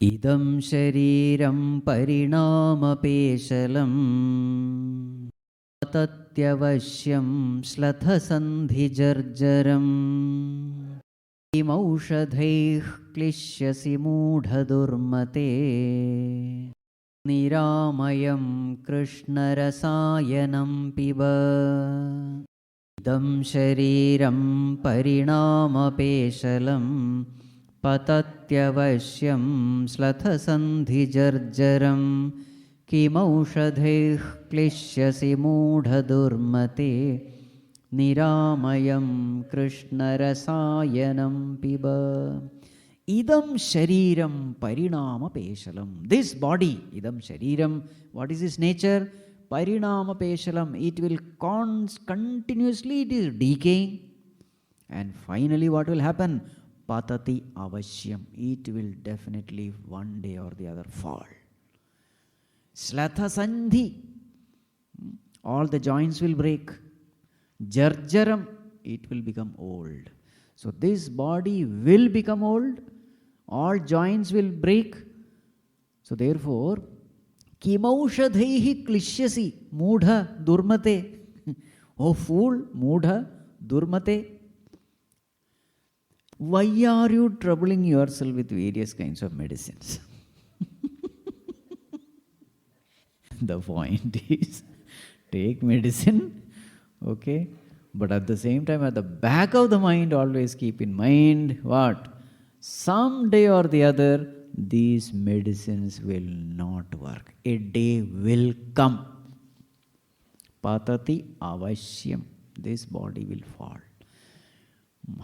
Idam shariram parinamapeshalam tatyavasyam slathasandhi jarjaram imaushadhaih klishyasi mudhadurmate niramayam krishna rasayanam piba idam shariram parinamapeshalam patatyavasyam slathasandhi jarjaram kimaushadhaih klishyasi mudhadurmate niramayam krishna rasayanam piba. Idam shariram parinama peshalam. This body, idam shariram, what is its nature? Parinama peshalam. It will continuously, it is decaying. And finally what will happen? Patati avasyam. It will definitely one day or the other fall. Slatha sandhi. All the joints will break. Jarjaram. It will become old. So this body will become old. All joints will break. So therefore, kimaushadhehi klishyasi mudha durmate. Oh fool, mudha durmate. Why are you troubling yourself with various kinds of medicines? The point is, take medicine, okay? But at the same time, at the back of the mind, always keep in mind what? Someday or the other, these medicines will not work. A day will come. Patati avasyam. This body will fall.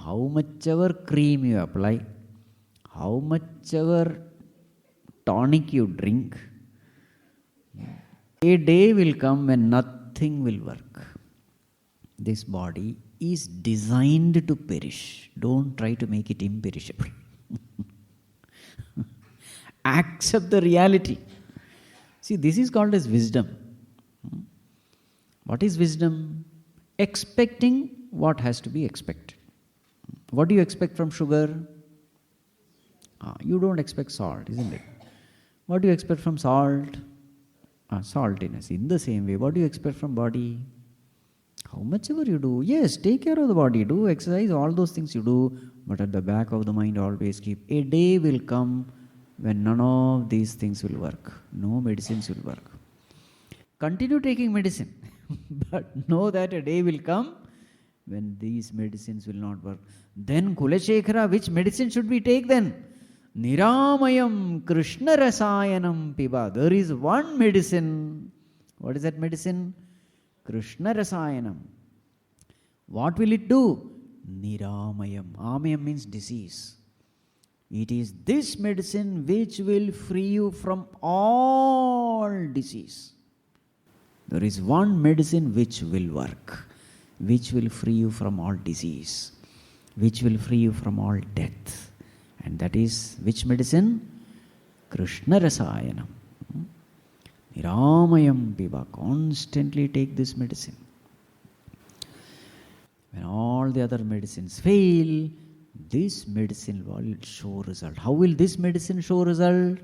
How much ever cream you apply, how much ever tonic you drink, a day will come when nothing will work. This body is designed to perish. Don't try to make it imperishable. Accept the reality. See, this is called as wisdom. What is wisdom? Expecting what has to be expected. What do you expect from sugar? You don't expect salt, isn't it? What do you expect from salt? Saltiness. In the same way, what do you expect from body? How much ever you do, yes, take care of the body, do exercise, all those things you do, but at the back of the mind always keep, a day will come when none of these things will work. No medicines will work. Continue taking medicine, but know that a day will come when these medicines will not work. Then Kulashekhara, which medicine should we take then? Niramayam Krishna Rasayanam Piba. There is one medicine. What is that medicine? Krishna Rasayanam. What will it do? Niramayam. Amayam means disease. It is this medicine which will free you from all disease. There is one medicine which will work, which will free you from all disease, which will free you from all death. And that is which medicine? Krishna Rasayanam. Niramayam piba. Constantly take this medicine. When all the other medicines fail, this medicine will show result. How will this medicine show result?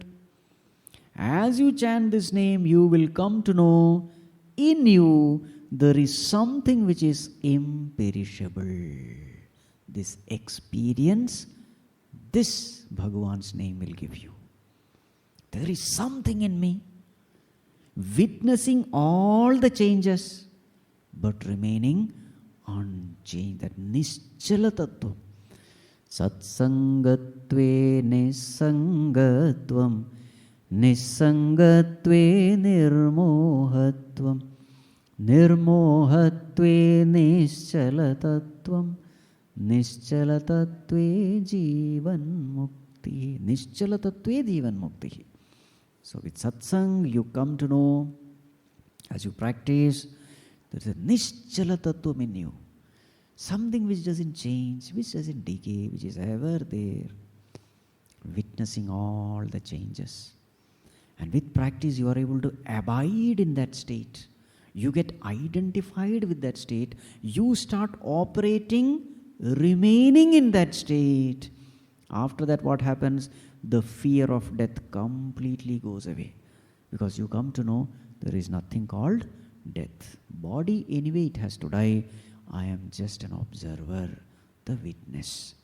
As you chant this name, you will come to know in you there is something which is imperishable. This experience, this Bhagavan's name will give you. There is something in me, witnessing all the changes, but remaining unchanged. That Nischala Tattva. Satsangatve Nisangatvam. Nisangatve Nirmohatvam. Nirmohatve Nischalatattvam. Nischalatatve Jivan Mukti. Nischalatatve Jivan Mukti. So with satsang you come to know, as you practice, there is a Nischalatattvam in you. Something which doesn't change, which doesn't decay, which is ever there. Witnessing all the changes. And with practice you are able to abide in that state. You get identified with that state. You start operating, remaining in that state. After that what happens? The fear of death completely goes away. Because you come to know there is nothing called death. Body anyway it has to die. I am just an observer, the witness.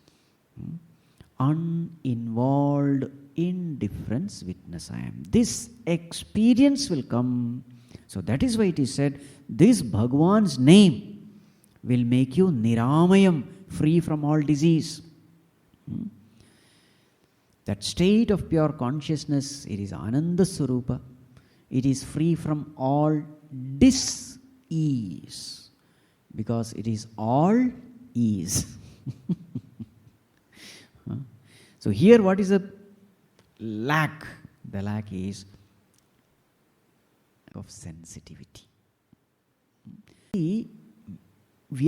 Uninvolved, indifference witness I am. This experience will come. So that is why it is said, this Bhagavan's name will make you Niramayam, free from all disease. That state of pure consciousness, it is Ananda Swarupa. It is free from all dis-ease. Because it is all ease. So here what is the lack? The lack is of sensitivity. We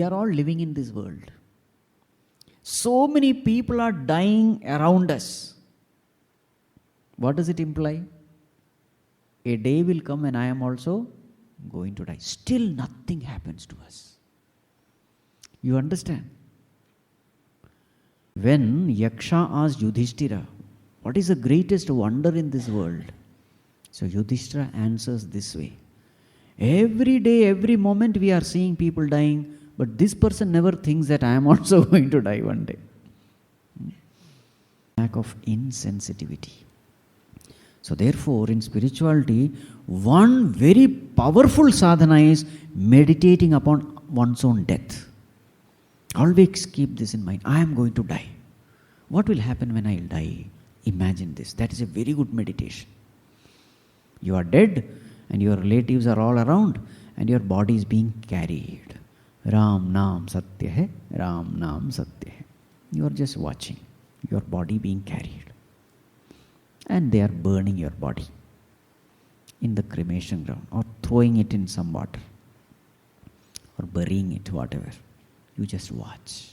are all living in this world. So many people are dying around us. What does it imply? A day will come when I am also going to die. Still nothing happens to us. You understand? When Yaksha asked Yudhishthira, what is the greatest wonder in this world? So Yudhishthira answers this way. Every day, every moment we are seeing people dying, but this person never thinks that I am also going to die one day. Lack of insensitivity. So therefore, in spirituality, one very powerful sadhana is meditating upon one's own death. Always keep this in mind. I am going to die. What will happen when I will die? Imagine this. That is a very good meditation. You are dead and your relatives are all around and your body is being carried. Ram Naam Satya hai, Ram Naam Satya hai. You are just watching your body being carried. And they are burning your body in the cremation ground or throwing it in some water or burying it, whatever. You just watch.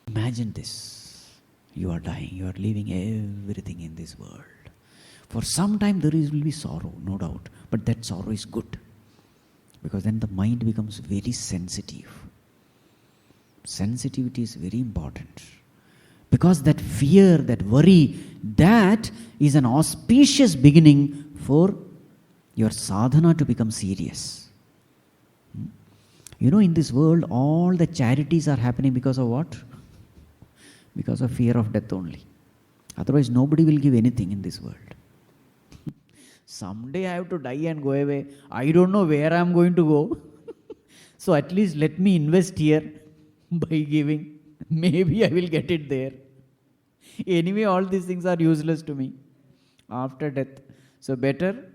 Imagine this. You are dying. You are leaving everything in this world. For some time there will be sorrow, no doubt. But that sorrow is good. Because then the mind becomes very sensitive. Sensitivity is very important. Because that fear, that worry, that is an auspicious beginning for your sadhana to become serious. You know, in this world, all the charities are happening because of what? Because of fear of death only. Otherwise, nobody will give anything in this world. Someday I have to die and go away. I don't know where I am going to go. So at least let me invest here by giving. Maybe I will get it there. Anyway, all these things are useless to me after death. So better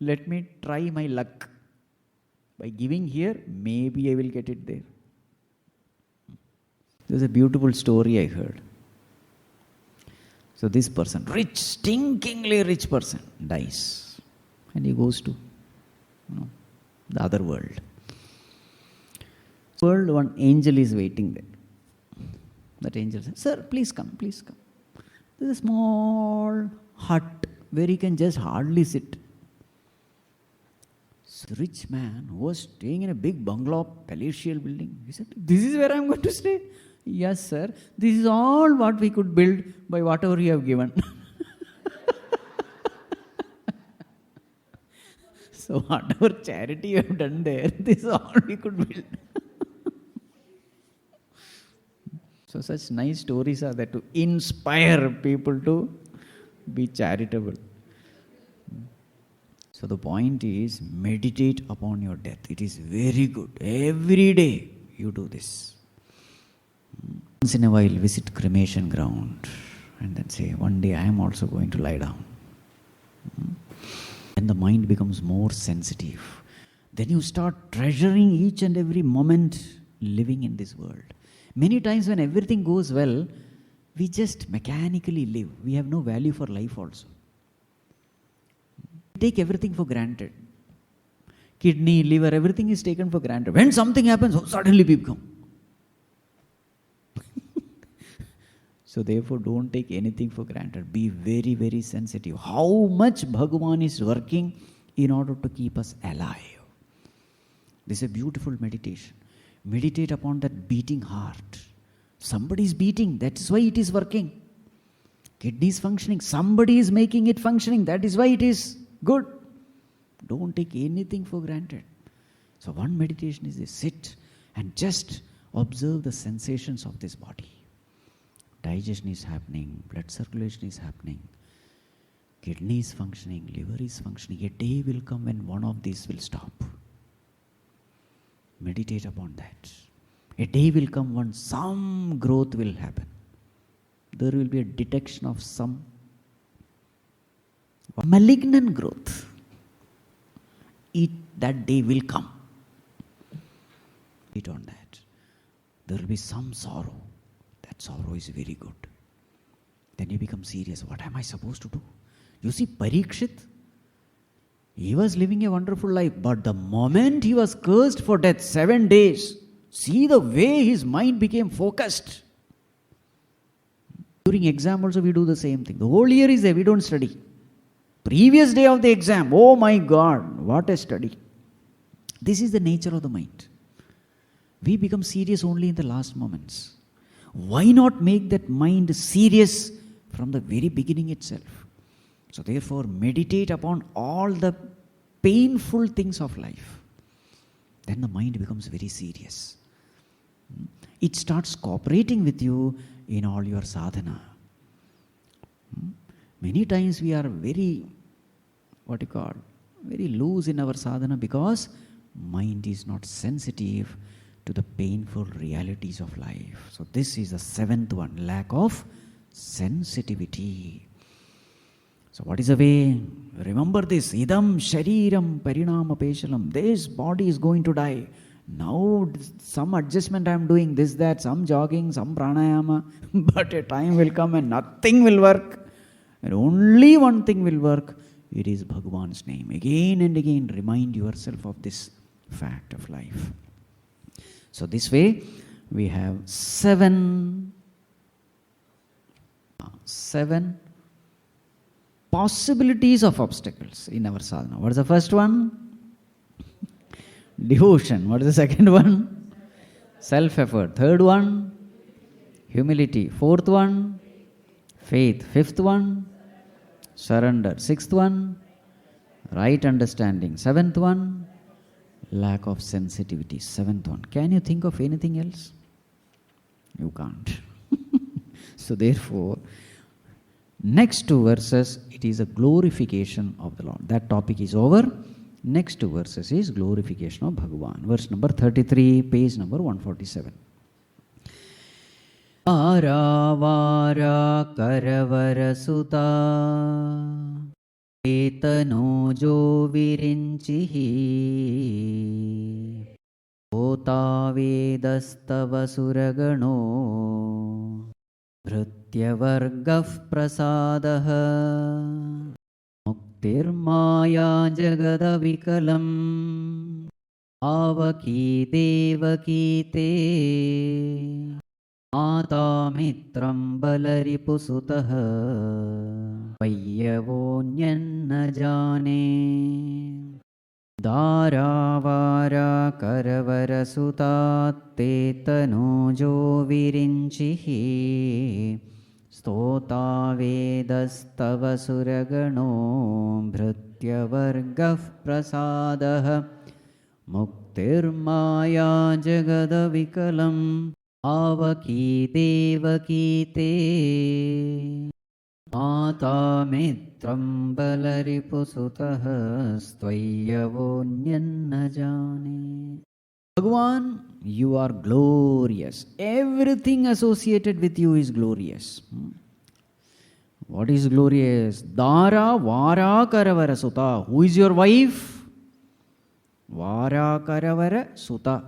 let me try my luck. By giving here, maybe I will get it there. There's a beautiful story I heard. So this person, rich, stinkingly rich person, dies. And he goes to the other world. One angel is waiting there. That angel says, "Sir, please come, please come. There's a small hut where he can just hardly sit. So the rich man who was staying in a big bungalow, palatial building, he said, "This is where I am going to stay." "Yes, sir. This is all what we could build by whatever you have given." So whatever charity you have done there, this is all we could build. So such nice stories are there to inspire people to be charitable. So the point is, meditate upon your death. It is very good. Every day you do this. Once in a while visit cremation ground and then say, one day I am also going to lie down. And the mind becomes more sensitive. Then you start treasuring each and every moment living in this world. Many times when everything goes well, we just mechanically live. We have no value for life also. We take everything for granted. Kidney, liver, everything is taken for granted. When something happens, suddenly people come. So therefore, don't take anything for granted. Be very, very sensitive. How much Bhagavan is working in order to keep us alive. This is a beautiful meditation. Meditate upon that beating heart. Somebody is beating, that's why it is working. Kidney is functioning, somebody is making it functioning, that is why it is good. Don't take anything for granted. So one meditation is this: sit and just observe the sensations of this body. Digestion is happening, blood circulation is happening, kidney is functioning, liver is functioning. A day will come when one of these will stop. Meditate upon that. A day will come when some growth will happen. There will be a detection of some malignant growth. That day will come. Meditate on that. There will be some sorrow. That sorrow is very good. Then you become serious. What am I supposed to do? You see, Parikshit, he was living a wonderful life, but the moment he was cursed for death, 7 days, see the way his mind became focused. During exam also we do the same thing. The whole year is there, we don't study. Previous day of the exam, oh my God, what a study. This is the nature of the mind. We become serious only in the last moments. Why not make that mind serious from the very beginning itself? So therefore, meditate upon all the painful things of life. Then the mind becomes very serious. It starts cooperating with you in all your sadhana. Many times we are very, very loose in our sadhana because mind is not sensitive to the painful realities of life. So this is the 7th one, lack of sensitivity. So what is the way? Remember this, idam shariram parinama peshalam. This body is going to die. Now some adjustment I am doing, this, that, some jogging, some pranayama, but a time will come and nothing will work. And only one thing will work. It is Bhagavan's name. Again and again remind yourself of this fact of life. So this way we have seven possibilities of obstacles in our sadhana. What is the first one? Devotion. What is the second one? Self-effort. Third one? Humility. Fourth one? Faith. Fifth one? Surrender. Sixth one? Right understanding. Seventh one? Lack of sensitivity. Seventh one. Can you think of anything else? You can't. So therefore, next 2 verses, it is a glorification of the Lord. That topic is over. Next 2 verses is glorification of Bhagavan. Verse number 33, page number 147. Vara vara karavara sutta etano jo virinchihi ota vedastava suragano Bhrutyavargah prasadaha muktirmaya jagadavikalam avaki devaki te आतामित्रं बलरिपुसुतः पय्यवोऽन्यन्न जाने दारावारा करवरसुतात्ते तनूजो विरिञ्चिः स्तोता वेदस्तव सुरगणो भृत्यवर्गः प्रसादः मुक्तिर्माया जगदविकलम् आवकीदेवकीते मातामित्रं बलरिपुसुतः स्त्वय्यवोऽन्यन्न जाने. Bhagavan, you are glorious. Everything associated with you is glorious. What is glorious? Dara Vara Karavara Sutta. Who is your wife? Vara Karavara Sutta,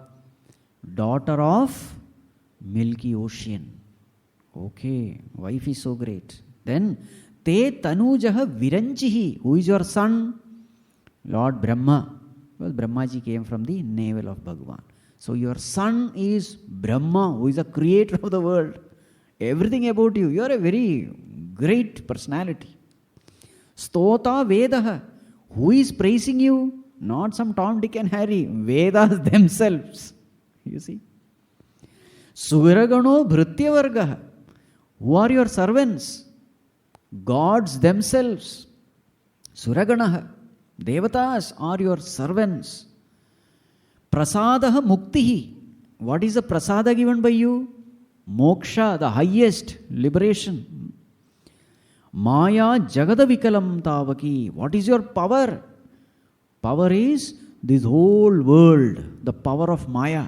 daughter of Milky Ocean. Okay, wife is so great. Then, Te Tanujaha Viranchihi. Who is your son? Lord Brahma. Well, Brahmaji came from the navel of Bhagavan. So, your son is Brahma, who is the creator of the world. Everything about you. You are a very great personality. Stota Vedaha. Who is praising you? Not some Tom, Dick and Harry. Vedas themselves. You see. Suragano Bhrityavargaha. Who are your servants? Gods themselves. Suraganaha. Devatas are your servants. Prasadaha Muktihi. What is the prasada given by you? Moksha, the highest liberation. Maya Jagadavikalam Tavaki. What is your power? Power is this whole world, the power of Maya.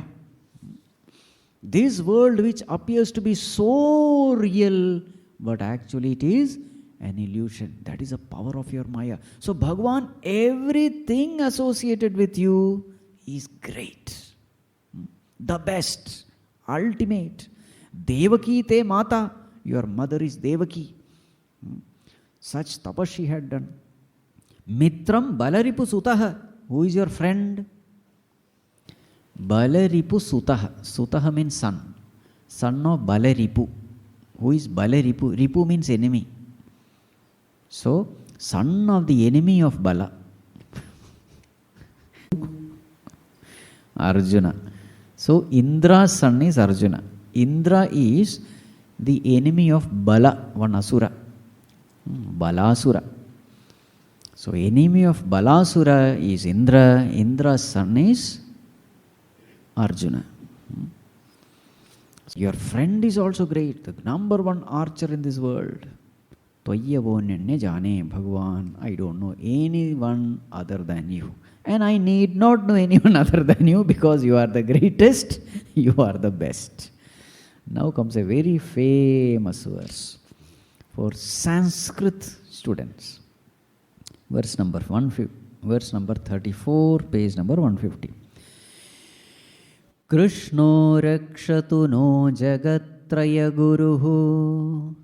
This world which appears to be so real, but actually it is an illusion. That is the power of your Maya. So Bhagavan, everything associated with you is great. The best, ultimate. Devaki te mata. Your mother is Devaki. Such tapas she had done. Mitram Balaripu Sutaha. Who is your friend? Balaripu Sutaha. Sutaha means son. Son of Balaripu. Who is Balaripu? Ripu means enemy. So, son of the enemy of Bala. Arjuna. So, Indra's son is Arjuna. Indra is the enemy of Bala, one Asura. Balasura. So, enemy of Balasura is Indra. Indra's son is Arjuna. Your friend is also great. The number one archer in this world. Tvayyavonyanne jane Bhagavan. I don't know anyone other than you. And I need not know anyone other than you because you are the greatest. You are the best. Now comes a very famous verse for Sanskrit students. Verse number 34, page number 150. Krishno rakshatu no jagatraya guruhu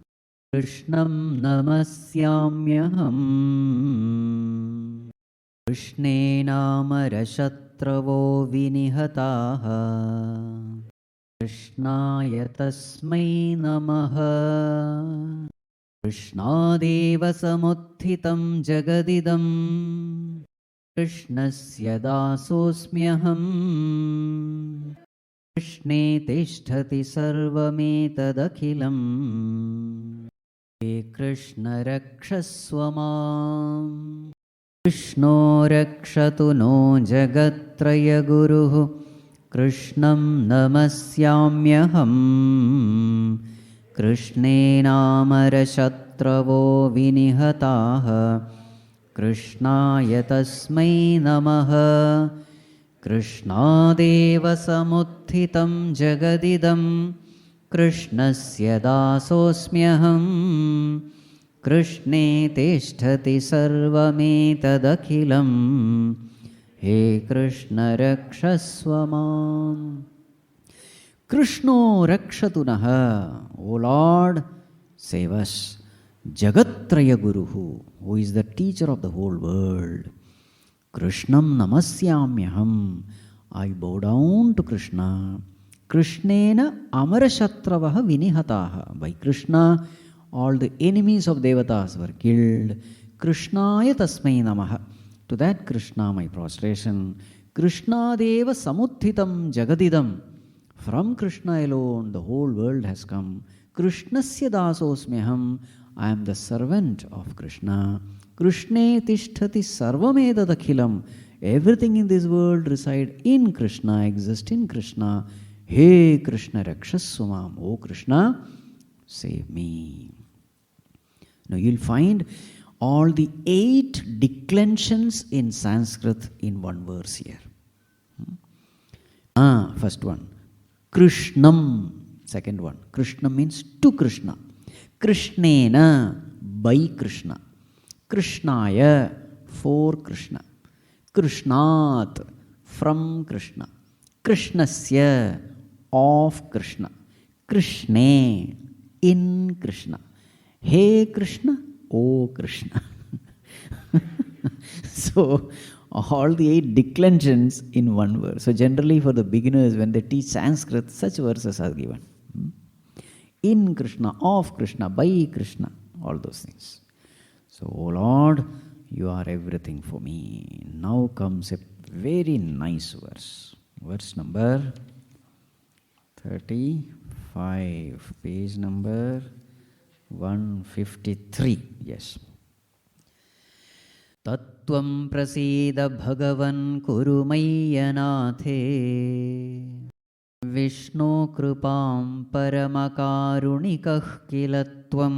Krishnam namasyamyaham Krishne nama rashatravo vinihataha Krishnaya tasmai namaha Krishnadeva samuthitam jagadidam Krishnasya dasosmyaham Krishne tishtati sarvametadakhilam He Krishna rakshasvamam Krishno rakshatu no jagatraya guruhu Krishnam namasyamyaham Krishne nama rashatravo vinihataha Krishnaya tasmai namaha Krishnadeva samuthitam jagadidam Krishnasya dasosmyaham Krishne tishtati sarvametadakhilam He Krishna rakshasvamam Krishno rakshatunaha O Lord, save us. Jagatraya Guruhu, who is the teacher of the whole world. Krishnam namasyamyaham. I bow down to Krishna. Krishnena amarashatravaha vinihataha. By Krishna, all the enemies of devatas were killed. Krishnaya tasmai namaha. To that Krishna my prostration. Krishna deva samuthitam jagadidam. From Krishna alone the whole world has come. Krishnasya dasosmyaham. I am the servant of Krishna. Krishne tishtati sarvamedadakhilam. Everything in this world reside in Krishna, exist in Krishna. Hey Krishna rakshasumam. O Krishna, save me. Now you'll find all the 8 declensions in Sanskrit in one verse here. First one. Krishnam. Second one. Krishna means to Krishna. Krishnena, by Krishna. Krishnaya, for Krishna. Krishnat, from Krishna. Krishnasya, of Krishna. Krishne, in Krishna. Hey Krishna, O Krishna. So, all the 8 declensions in one verse. So, generally for the beginners, when they teach Sanskrit, such verses are given. In Krishna, of Krishna, by Krishna, all those things. So, O Lord, you are everything for me. Now comes a very nice verse. Verse number 35, page number 153. Yes. Tattvam prasida bhagavan kuru mayyanathe Vishnu krupam paramakarunikah kilatvam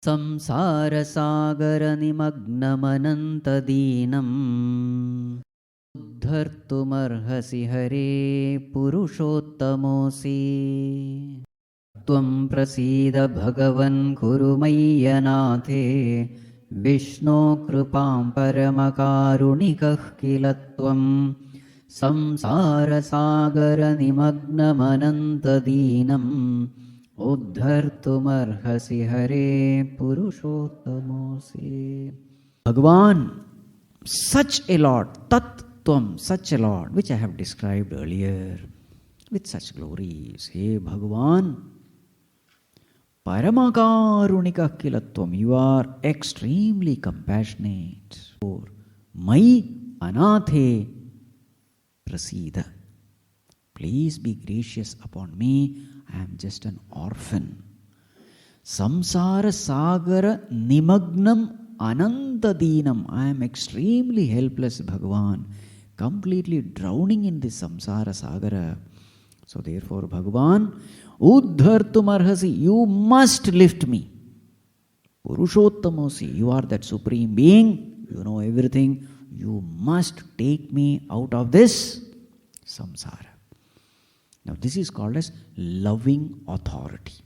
Samsara sagara nimagnamanantadinam Uddhartumarhasi hare purushottamosi Tvam prasida bhagavan kuru mayyanathe Vishnu krupam paramakarunikah kilatvam Samsara sagara nimagnamanantadinam Uddhartumarhasi hare purushottamosi. Bhagavan, such a Lord, Tattvam, such a Lord, which I have described earlier, with such glories. Hey Bhagavan, Paramakarunika kilatvam, you are extremely compassionate. For my anathe prasida, please be gracious upon me. I am just an orphan. Samsara sagara nimagnam anantadinam. I am extremely helpless, Bhagavan, completely drowning in this samsara sagara. So therefore, Bhagavan, Uddhartumarhasi, you must lift me. Purushottamosi, you are that supreme being, you know everything. You must take me out of this samsara. Now this is called as loving authority.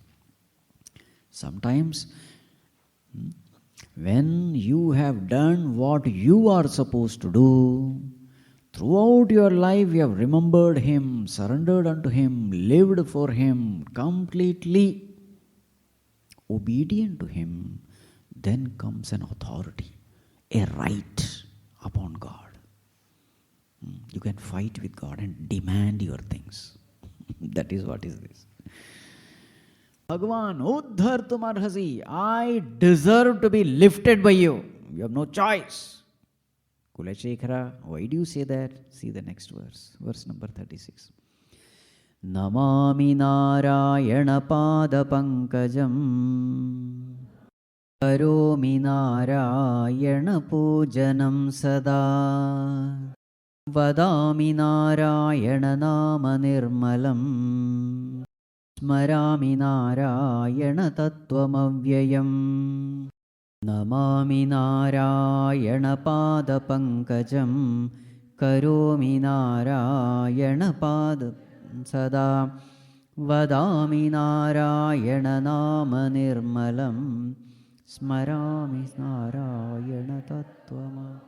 Sometimes when you have done what you are supposed to do, throughout your life you have remembered Him, surrendered unto Him, lived for Him, completely obedient to Him, then comes an authority, a right upon God. You can fight with God and demand your things. That is what is this. Bhagavan, Uddhartumarhasi, I deserve to be lifted by you. You have no choice. Kulashekhara, why do you say that? See the next verse, verse number 36. Namami Narayana Pada Pankajam Karomi Narayana Pujanam Sada Vadami Narayana Nama Nirmalam Smarami Narayana Tattwamavyayam Namami Narayana Pada Pankajam Karomi Narayana Pada Sada Vadami Narayana Nama Nirmalam Smarami Narayana Tattwama.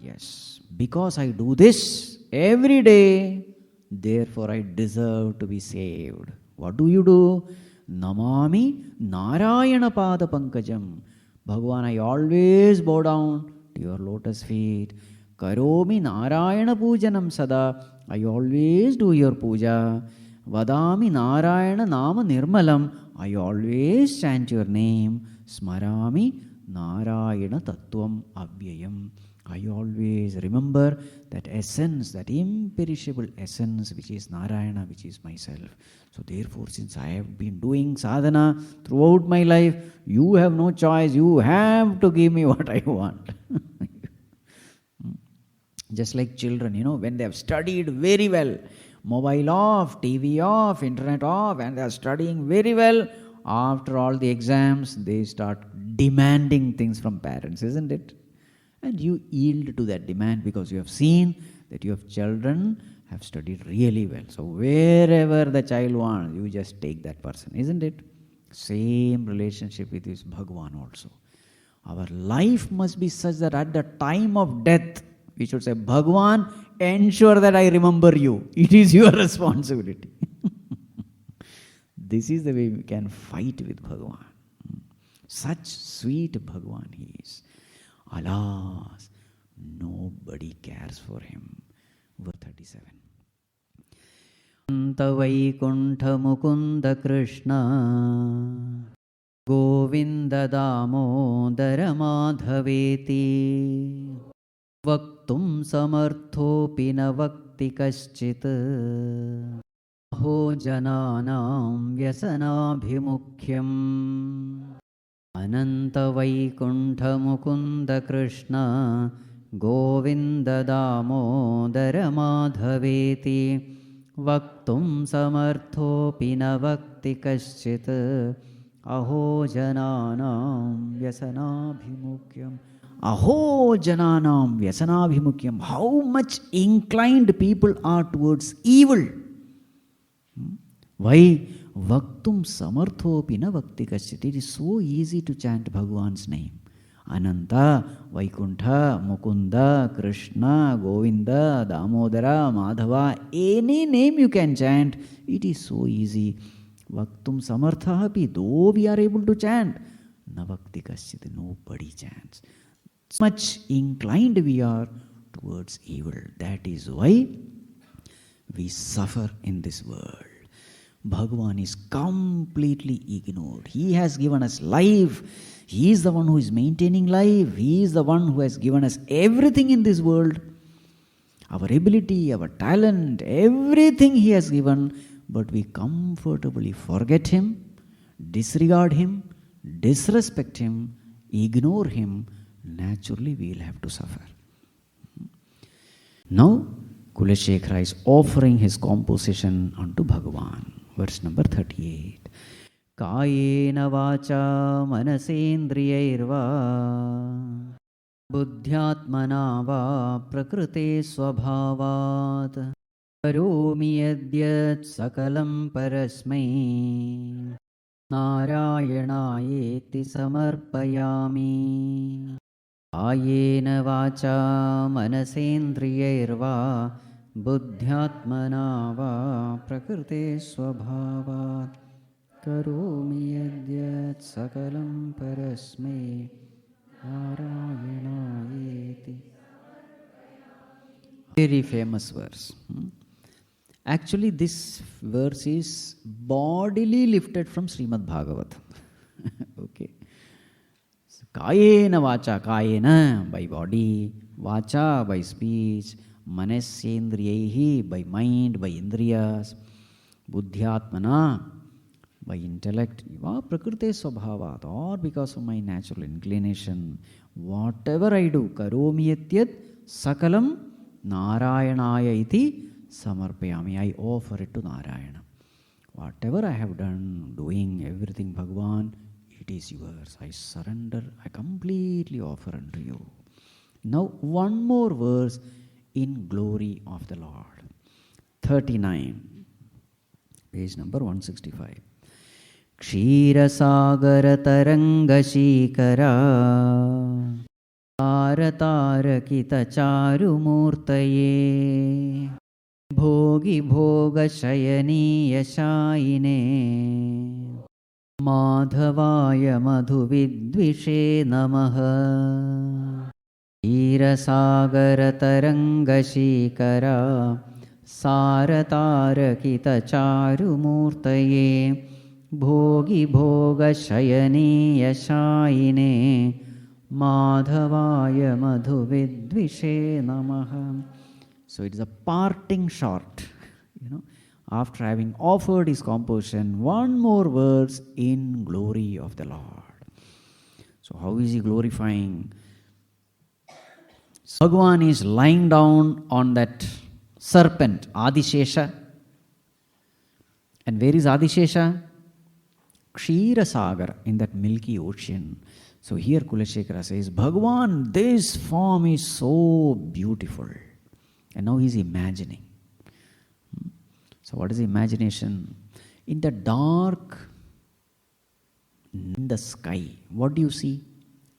Yes, because I do this every day, therefore I deserve to be saved. What do you do? Namami Narayana Pada Pankajam. Bhagavan, I always bow down to your lotus feet. Karomi Narayana Pujanam Sada. I always do your puja. Vadami Narayana Nama Nirmalam. I always chant your name. Smarami Narayana Tattvam Abhyayam. I always remember that essence, that imperishable essence which is Narayana, which is myself. So therefore, since I have been doing sadhana throughout my life, you have no choice. You have to give me what I want. Just like children, when they have studied very well, mobile off, TV off, internet off, and they are studying very well, after all the exams, they start demanding things from parents, isn't it? And you yield to that demand because you have seen that your children have studied really well. So wherever the child wants, you just take that person, isn't it? Same relationship with this Bhagavan also. Our life must be such that at the time of death, we should say, Bhagavan, ensure that I remember you. It is your responsibility. This is the way we can fight with Bhagavan. Such sweet Bhagavan he is. Alas, nobody cares for him. Verse 37. Anta Vaikuntha Mukunda Krishna Govinda Damodara Madhaveti Vaktum Samarthopi na Vakti Kaschit Ho Jananam Vyasanabhimukhyam Ananta Vaikuntha Mukunda Krishna Govinda Damodara Madhaveti Vaktum Samarthopi na Vakti Kaschit Aho Jananam Vyasanabhimukhyam. Aho Jananam Vyasanabhimukhyam. How much inclined people are towards evil. Why? Vaktum samarthopi na vakti kaschit. It is so easy to chant Bhagavan's name. Ananta, Vaikuntha, Mukunda, Krishna, Govinda, Damodara, Madhava. Any name you can chant. It is so easy. Vaktum samarthapi. Though we are able to chant, na vakti kaschit. Nobody chants. So much inclined we are towards evil. That is why we suffer in this world. Bhagavan is completely ignored. He has given us life. He is the one who is maintaining life. He is the one who has given us everything in this world. Our ability, our talent, everything He has given. But we comfortably forget Him, disregard Him, disrespect Him, ignore Him. Naturally we will have to suffer. Now Kulashekhara is offering his composition unto Bhagavan. Verse number 38. Kayena vacha manasendriyairva buddhyatmana va prakrite swabhavat karomi yadyat sakalam parasmai Narayanayeti samarpayami. Ayena vacha manasendriyairva buddhyatmana va prakrite swabhavat karomi yadyat sakalam parasme Narayanayeti. Very famous verse. Actually, this verse is bodily lifted from Srimad Bhagavat. Okay. So, Kayena vacha, Kayena by body, Vacha by speech, Manasendriyahi by mind, by Indriyas, Buddhyatmana by intellect, Va Prakrite Swabhavat, or because of my natural inclination, whatever I do, Karomi Yatyat Sakalam Narayanaya iti Samarpayami, I offer it to Narayana. Whatever I have done, doing everything, Bhagavan, it is yours. I surrender, I completely offer unto you. Now, one more verse in glory of the Lord. 39, page number 165. Kshira Sagara Taranga Shikara Tarakita Charu Murtaye Bhogi Bhoga Shayani Yashayine Madhavaya Madhu Vidvishe Namaha क्षीरसागरतरङ्गशीकरा सारतारकितचारुमूर्तये भोगिभोगशयनीयशायिने माधवाय मधुविद्विषे नमः. So it is a parting shot, after having offered his composition, one more verse in glory of the Lord. So how is he glorifying? Bhagavan is lying down on that serpent, Adishesha. And where is Adishesha? Ksheerasagar, in that milky ocean. So here Kulashekhara says, Bhagavan, this form is so beautiful. And now he is imagining. So what is imagination? In the dark, in the sky, what do you see?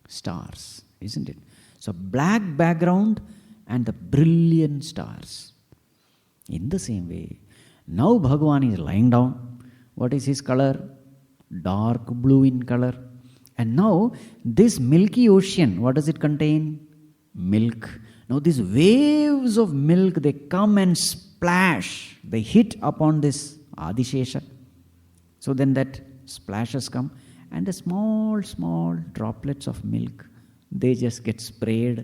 Stars, isn't it? So black background and the brilliant stars. In the same way, now Bhagavan is lying down. What is his color? Dark blue in color. And now this milky ocean, what does it contain? Milk. Now these waves of milk, they come and splash. They hit upon this Adishesha. So then that splashes come and the small droplets of milk, they just get sprayed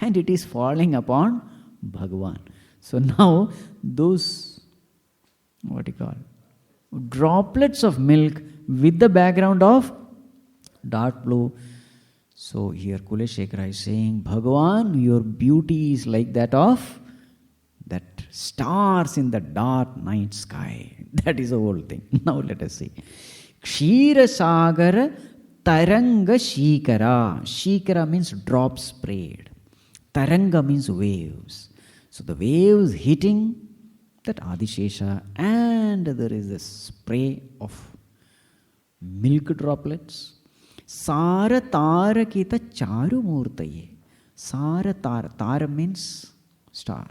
and it is falling upon Bhagavan. So now those, droplets of milk with the background of dark blue. So here Kulashekhara is saying, Bhagavan, your beauty is like that of that stars in the dark night sky. That is the whole thing. Now let us see. Ksheerasagara Taranga Shikara. Shikara means drop sprayed. Taranga means waves. So the waves hitting that Adishesha, and there is a spray of milk droplets. Sara Tarakita Charumurtaye. Sara Tara. Tara means star.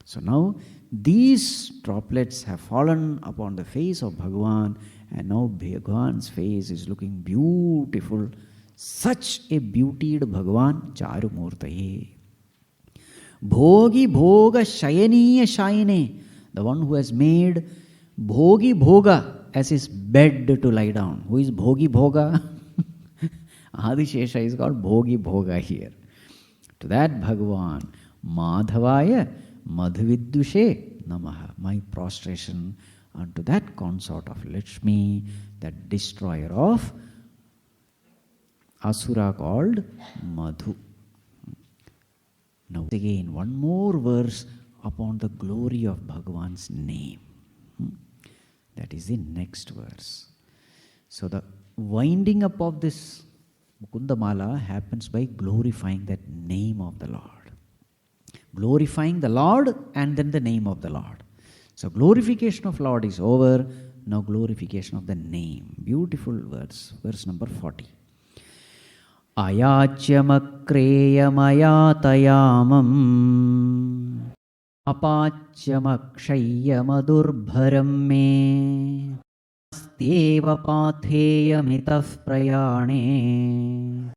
So now these droplets have fallen upon the face of Bhagavan, and now Bhagavan's face is looking beautiful. Such a beautied Bhagavan Charumurtaye. Bhogi Bhoga Shayaniya Shayine. The one who has made Bhogi Bhoga as his bed to lie down. Who is Bhogi Bhoga? Adishesha is called Bhogi Bhoga here. To that Bhagavan, Madhavaya Madhuviddushe Namaha. My prostration unto that consort of Lakshmi, that destroyer of Asura called Madhu. Now again, one more verse upon the glory of Bhagavan's name. That is the next verse. So the winding up of this Mukunda Mala happens by glorifying that name of the Lord. Glorifying the Lord and then the name of the Lord. So glorification of Lord is over. Now glorification of the name. Beautiful verse. Verse number 40. Ayachyamakreyamayaatayamam apachyamakshayamadurбharam me astyeva patheyamitah prayane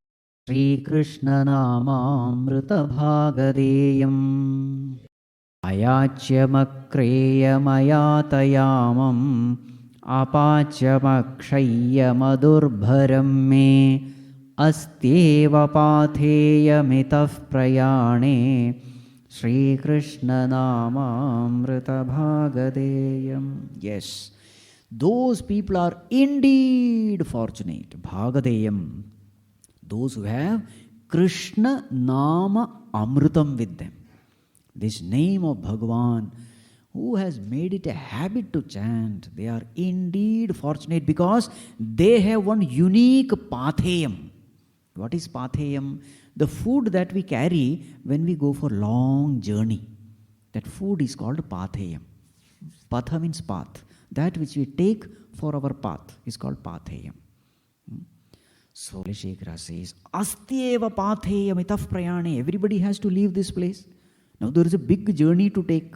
Shri Krishna Namamrita Bhagadeyam. Ayachyamakreyamayaatayamam apachyamakshayamadurбharam me astyeva patheyamitah prayane Shri Krishna Namamrita Bhagadeyam. Yes, those people are indeed fortunate. Bhagadeyam. Those who have Krishna Nama Amrutam with them. This name of Bhagavan, who has made it a habit to chant, they are indeed fortunate because they have one unique patheyam. What is patheyam? The food that we carry when we go for long journey. That food is called patheyam. Patha means path. That which we take for our path is called patheyam. So Kulashekhara says, Astyeva patheyam itaf prayane. Everybody has to leave this place. Now there is a big journey to take.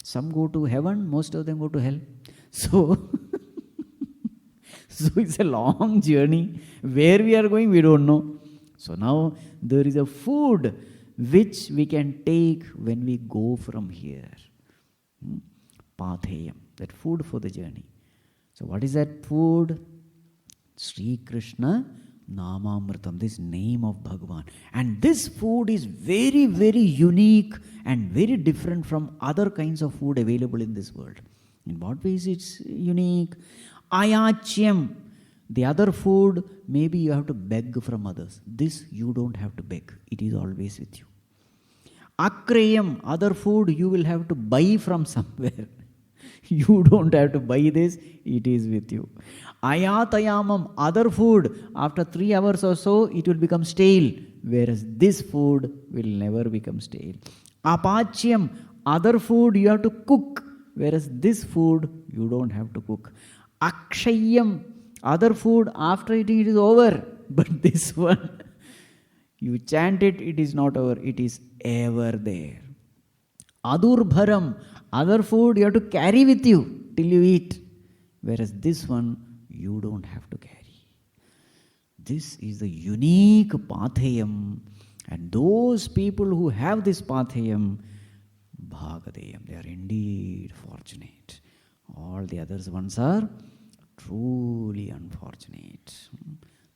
Some go to heaven, most of them go to hell. So it's a long journey. Where we are going, we don't know. So now there is a food which we can take when we go from here. Patheyam, that food for the journey. So what is that food? Sri Krishna Namamritam, this name of Bhagavan. And this food is very, very unique and very different from other kinds of food available in this world. In what ways it's unique? Ayachyam, the other food, maybe you have to beg from others. This you don't have to beg. It is always with you. Akreyam, other food you will have to buy from somewhere. You don't have to buy this, it is with you. Ayatayamam, other food, after 3 hours or so, it will become stale, whereas this food will never become stale. Apachyam, other food you have to cook, whereas this food you don't have to cook. Akshayam, other food, after eating it is over, but this one, you chant it, it is not over, it is ever there. Adurbharam, other food you have to carry with you till you eat, whereas this one you don't have to carry. This is the unique patheyam, and those people who have this patheyam, bhagadeyam, they are indeed fortunate. All the others ones are truly unfortunate.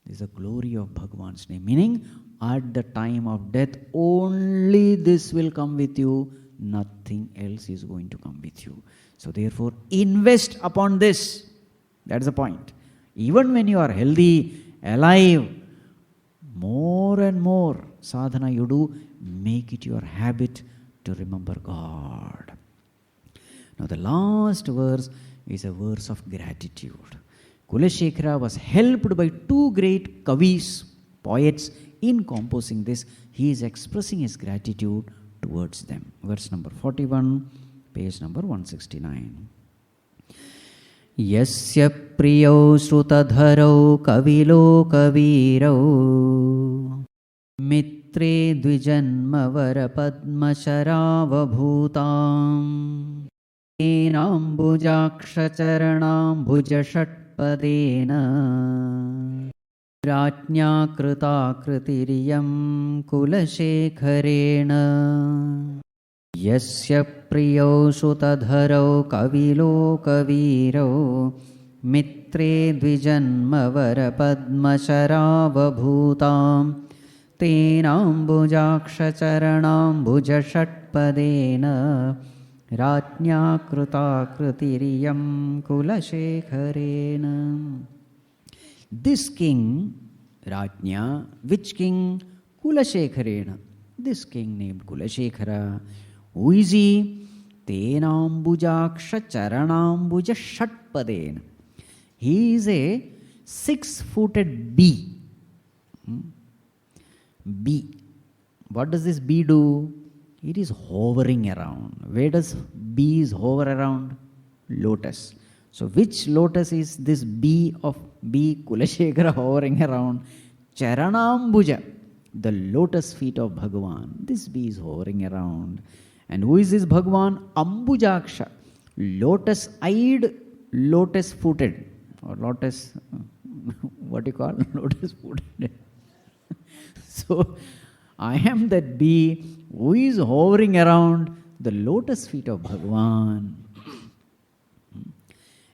This is the glory of Bhagavan's name, meaning at the time of death only this will come with you, nothing else is going to come with you. So therefore invest upon this. That's the point. Even when you are healthy, alive, more and more sadhana you do, make it your habit to remember God. Now the last verse is a verse of gratitude. Kulashekhara was helped by 2 great kavis, poets, in composing this. He is expressing his gratitude towards them. Verse number 41, page number 169. Yasya priyau srutadharau kavilokaviro mitre dvijanmavara padmasharavabhutam enambujākshacharanambujashatpadena rajñā krita kritiriyam kulashekhārena yasya priyau sutadharau kavilokaviro mitre dvijanmavara padmasharavabhutam tenambujākshacharanambujashatpadena rajñā krita kritiriyam kulashekhārena. This king, Rajñā, which king? Kulashekhārena. This king named Kulashekhara. Who is he? Tenambujaksha charanambuja shatpadena. He is a 6-footed bee. Bee. What does this bee do? It is hovering around. Where does bees hover around? Lotus. So which lotus is this bee of bee Kulashekhara hovering around? Charanambuja, the lotus feet of Bhagavan. This bee is hovering around. And who is this Bhagavan? Ambujaksha, lotus-eyed, lotus-footed. Or lotus, what do you call? Lotus-footed. So, I am that bee who is hovering around the lotus feet of Bhagavan.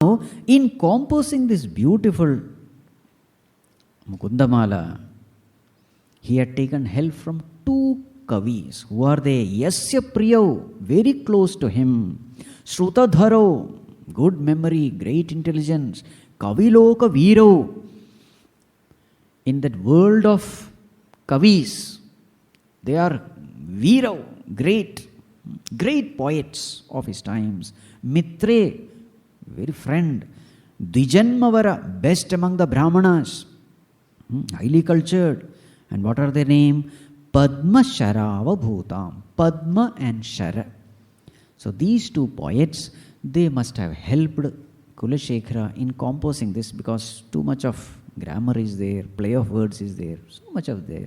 Now, in composing this beautiful Mukunda Mala, he had taken help from 2 kavis. Who are they? Yasya Priyau, very close to him. Srutadharo, good memory, great intelligence. Kaviloka Viro, in that world of kavis, they are Viro, great poets of his times. Mitre, very friend. Dijanmavara, best among the Brahmanas, highly cultured. And what are their name? Padma Sharava Bhutam. Padma and Shara. So these 2 poets, they must have helped Kulashekhara in composing this, because too much of grammar is there, play of words is there, so much of there.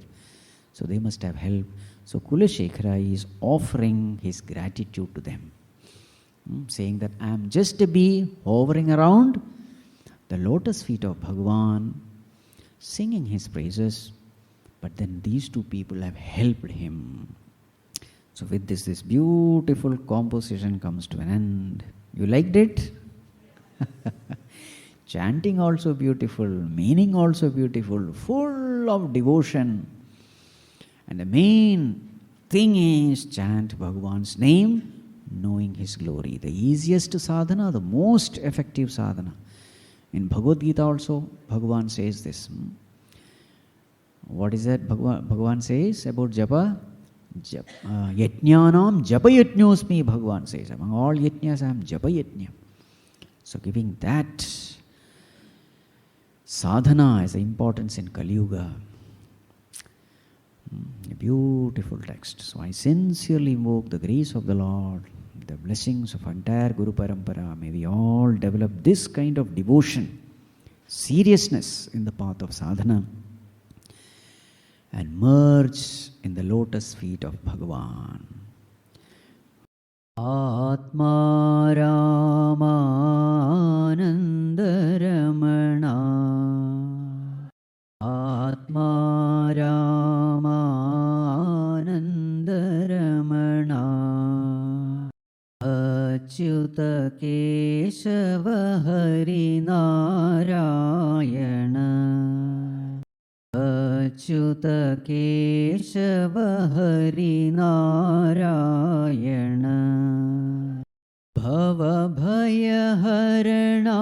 So they must have helped. So Kulashekhara is offering his gratitude to them, saying that I am just a bee hovering around the lotus feet of Bhagavan, singing his praises, but then these 2 people have helped him. So with this beautiful composition comes to an end. You liked it? Chanting also beautiful, meaning also beautiful, full of devotion. And the main thing is chant Bhagavan's name, knowing his glory. The easiest sadhana, the most effective sadhana. In Bhagavad Gita also, Bhagavan says this. What is that Bhagavan says about japa? Yajnanam japa yajñosmi, Bhagavan says. Among all yajñas, I am japa yajña. So giving that sadhana as importance in Kali Yuga. A beautiful text. So I sincerely invoke the grace of the Lord, the blessings of entire Guru Parampara. May we all develop this kind of devotion, seriousness in the path of sadhana, and merge in the lotus feet of Bhagavan. Atma Ramananda Ramana, Atma Ramananda Ramana, Achyuta Keshava Hari Narayana, Achyuta Keshava Hari Narayana, Bhava Bhaya Harana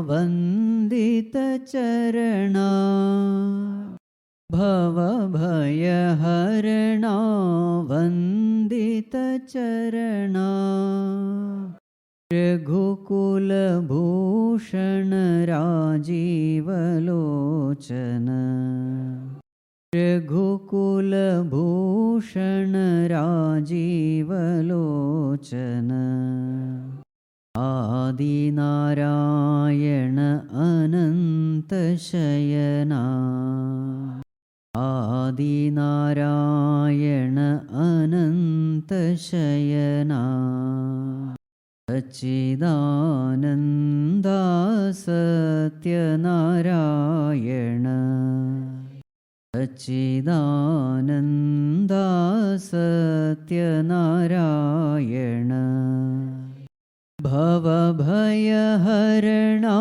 Vandita Charana, Bhava Bhaya Harana Vandita Charana, Raghukula Bhushana Rajiva Lochana, Raghukula Bhushana Rajiva Lochana, Adi Narayana Ananta Shayana, Adi Narayana Ananta Shayana, Sachidananda Satya Narayana, Sachidananda Satya Narayana, Bhava Bhaya Harana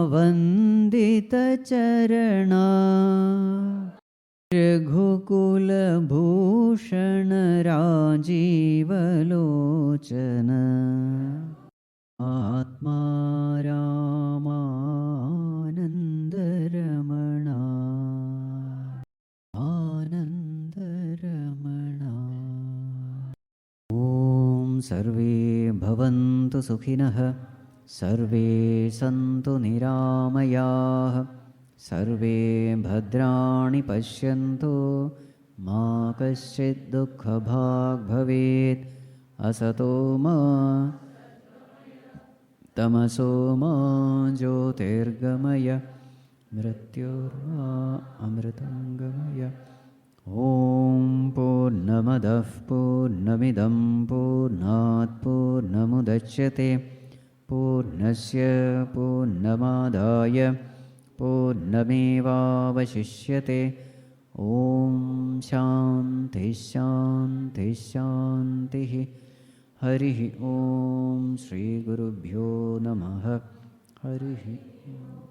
Vandita Charana, Raghukula Bhushana Rajiva Lochana, Atma Ramananda Ramana, Ananda Ramana. Om Sarve Bhavantu Sukhinah, Sarve Santu Niramayah, Sarve Bhadrani Pashyantu, Ma Kaschid Dukha Bhag Bhavet, Asato Ma Tamaso Ma Jyotirgamaya, Mrityorma Amritangamaya. Om Purnamadav Purnamidam Purnat Purnamudachyate, Purnasya Purnamadaya Purnamevavashishyate. Om Shanti Shanti Shanti. Harihi Om Shri Gurubhyo Namaha. Harihi Om.